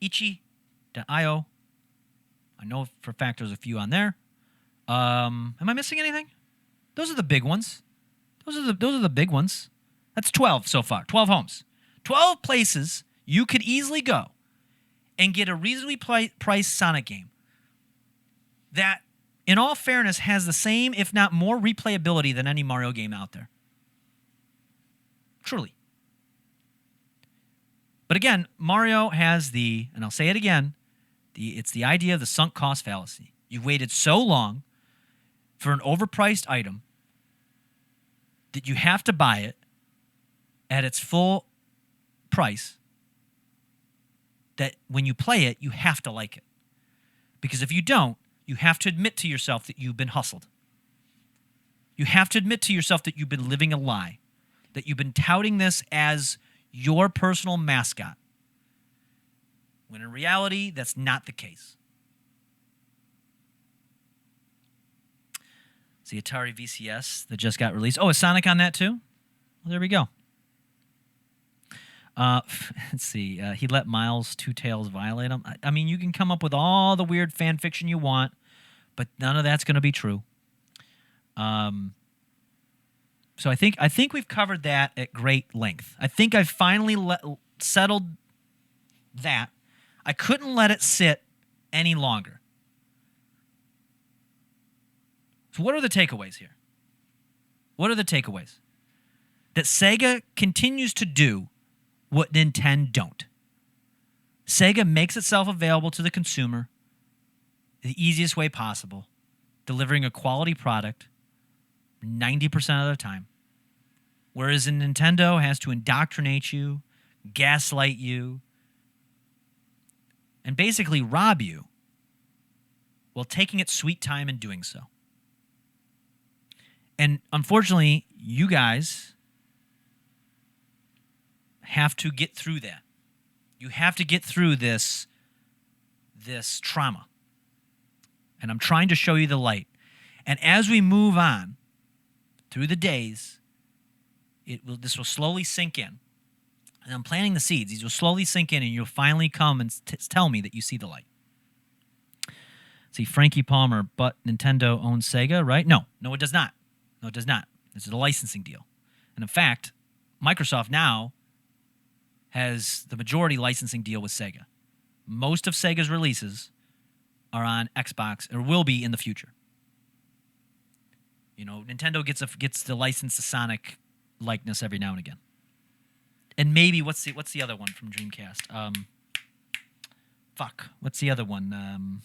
Itchy.io. I know for a fact there's a few on there. Am I missing anything? Those are the big ones. Those are the big ones. That's 12 so far. 12 homes. 12 places you could easily go and get a reasonably priced Sonic game that, in all fairness, has the same, if not more, replayability than any Mario game out there. Truly. But again, Mario has and I'll say it again, it's the idea of the sunk cost fallacy. You've waited so long for an overpriced item that you have to buy it at its full price, that when you play it, you have to like it. Because if you don't, you have to admit to yourself that you've been hustled. You have to admit to yourself that you've been living a lie, that you've been touting this as your personal mascot, when in reality, that's not the case. It's the Atari VCS that just got released. Oh, is Sonic on that too? Well, there we go. Let's see. He let Miles Two Tails violate him. I mean, you can come up with all the weird fan fiction you want, but none of that's going to be true. So I think we've covered that at great length. I think I've finally settled that. I couldn't let it sit any longer. So what are the takeaways here? What are the takeaways? That Sega continues to do what Nintendo don't. Sega makes itself available to the consumer the easiest way possible, delivering a quality product 90% of the time. Whereas Nintendo has to indoctrinate you, gaslight you, and basically rob you while taking its sweet time in doing so. And unfortunately, you guys have to get through that. You have to get through this trauma. And I'm trying to show you the light. And as we move on through the days, this will slowly sink in. And I'm planting the seeds. These will slowly sink in, and you'll finally come and tell me that you see the light. See, Frankie Palmer, but Nintendo owns Sega, right? No, it does not. No, it does not. This is a licensing deal. And in fact, Microsoft now has the majority licensing deal with Sega. Most of Sega's releases are on Xbox, or will be in the future. You know, Nintendo gets to license the Sonic likeness every now and again. And maybe what's the other one from Dreamcast? What's the other one?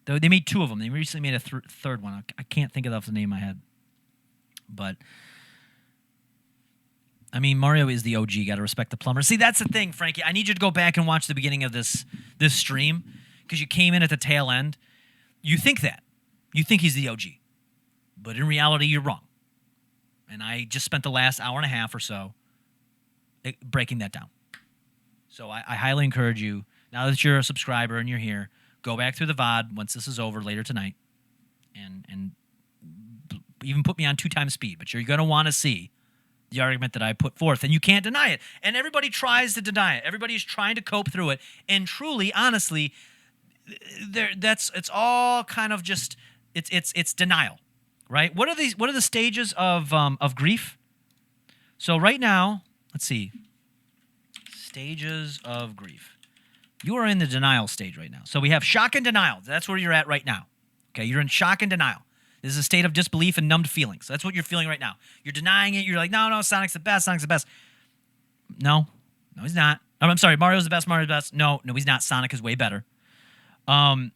They made 2 of them. They recently made a third one. I can't think of the name in my head. But, I mean, Mario is the OG. Got to respect the plumber. See, that's the thing, Frankie. I need you to go back and watch the beginning of this stream because you came in at the tail end. You think that. You think he's the OG. But in reality, you're wrong. And I just spent the last hour and a half or so breaking that down. So I highly encourage you, now that you're a subscriber and you're here, go back through the VOD once this is over later tonight and even put me on 2 times speed. But you're going to want to see the argument that I put forth, and you can't deny it. And everybody tries to deny it. Everybody's trying to cope through it. And truly, honestly, it's all kind of just it's denial, right? What are the stages of grief? So right now, let's see. Stages of grief. You are in the denial stage right now. So we have shock and denial. That's where you're at right now. Okay, you're in shock and denial. This is a state of disbelief and numbed feelings. That's what you're feeling right now. You're denying it. You're like, no, Sonic's the best. Sonic's the best. No, he's not. I'm sorry, Mario's the best. Mario's the best. No, he's not. Sonic is way better. So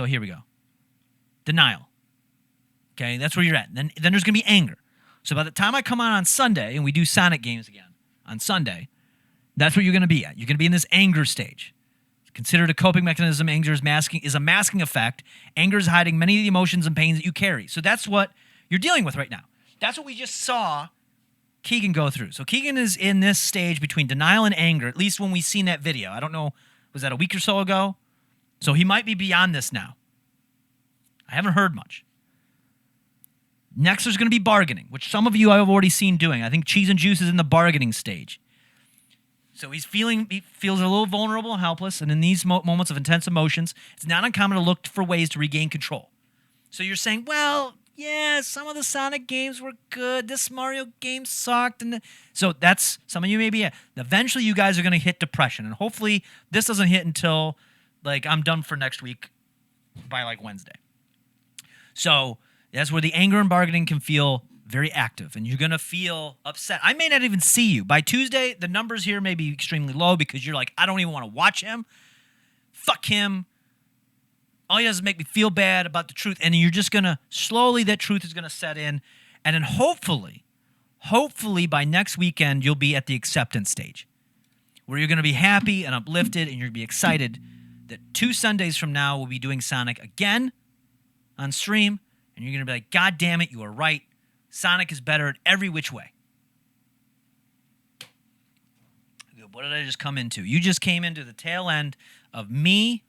here we go. Denial. Okay, that's where you're at. Then there's going to be anger. So by the time I come on Sunday and we do Sonic games again on Sunday, that's where you're going to be at. You're going to be in this anger stage. It's considered a coping mechanism. Anger is a masking effect. Anger is hiding many of the emotions and pains that you carry. So that's what you're dealing with right now. That's what we just saw Keegan go through. So Keegan is in this stage between denial and anger, at least when we seen that video. I don't know, was that a week or so ago? So he might be beyond this now. I haven't heard much. Next, there's going to be bargaining, which some of you I have already seen doing. I think Cheese and Juice is in the bargaining stage. So he feels a little vulnerable and helpless, and in these moments of intense emotions, it's not uncommon to look for ways to regain control. So you're saying, well, yeah, some of the Sonic games were good. This Mario game sucked. So that's, some of you maybe, yeah. Eventually you guys are going to hit depression, and hopefully this doesn't hit until, like, I'm done for next week by, like, Wednesday. So that's where the anger and bargaining can feel very active, and you're going to feel upset. I may not even see you. By Tuesday, the numbers here may be extremely low because you're like, I don't even want to watch him. Fuck him. All he does is make me feel bad about the truth, and you're just going to, slowly that truth is going to set in, and then hopefully by next weekend, you'll be at the acceptance stage where you're going to be happy and uplifted, and you're going to be excited that 2 Sundays from now, we'll be doing Sonic again on stream, and you're going to be like, God damn it, you are right. Sonic is better in every which way. What did I just come into? You just came into the tail end of me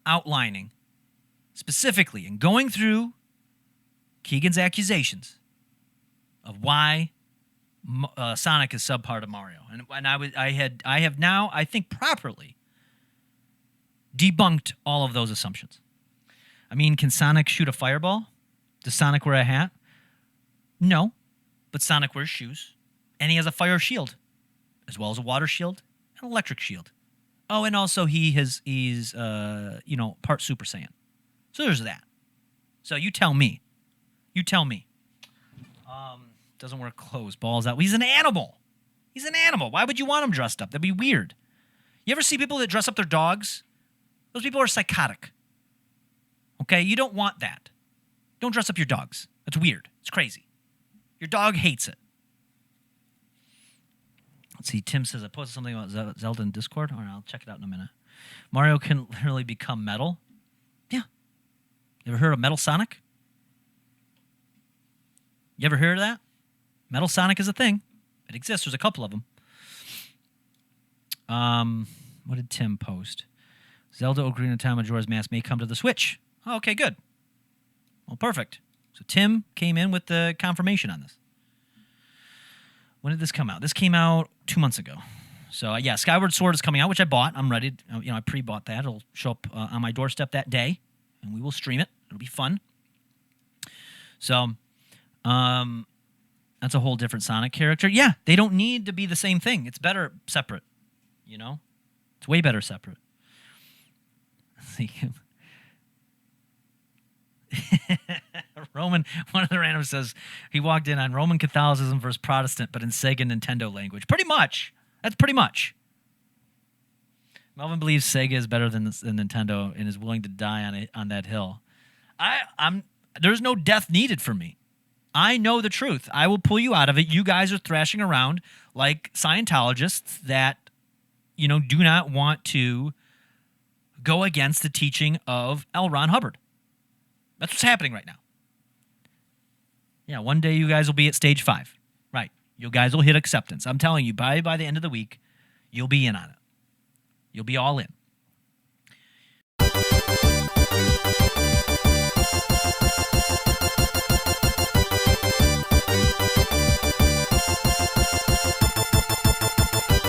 outlining specifically and going through Keegan's accusations of why Sonic is subpar to Mario. And I have now, I think, properly debunked all of those assumptions. I mean, can Sonic shoot a fireball? Does Sonic wear a hat? No, but Sonic wears shoes, and he has a fire shield, as well as a water shield and an electric shield. Oh, and also he's part Super Saiyan. So there's that. So you tell me. Doesn't wear clothes, balls out. He's an animal. Why would you want him dressed up? That'd be weird. You ever see people that dress up their dogs? Those people are psychotic. Okay, you don't want that. Don't dress up your dogs. That's weird. It's crazy. Your dog hates it. Let's see. Tim says, I posted something about Zelda in Discord. All right, I'll check it out in a minute. Mario can literally become metal. Yeah. You ever heard of Metal Sonic? You ever heard of that? Metal Sonic is a thing. It exists. There's a couple of them. What did Tim post? Zelda Ocarina of Time Majora's Mask may come to the Switch. Oh, okay, good. Well, perfect. So Tim came in with the confirmation on this. When did this come out? This came out 2 months ago. So, yeah, Skyward Sword is coming out, which I bought. I'm ready. I pre-bought that. It'll show up on my doorstep that day, and we will stream it. It'll be fun. So, that's a whole different Sonic character. Yeah, they don't need to be the same thing. It's better separate, It's way better separate. Let's see. Roman, one of the randoms says he walked in on Roman Catholicism versus Protestant, but in Sega Nintendo language. Pretty much. That's pretty much. Melvin believes Sega is better than Nintendo and is willing to die on that hill. There's no death needed for me. I know the truth. I will pull you out of it. You guys are thrashing around like Scientologists that, do not want to go against the teaching of L. Ron Hubbard. That's what's happening right now. Yeah, one day you guys will be at stage 5. Right. You guys will hit acceptance. I'm telling you, by the end of the week, you'll be in on it. You'll be all in.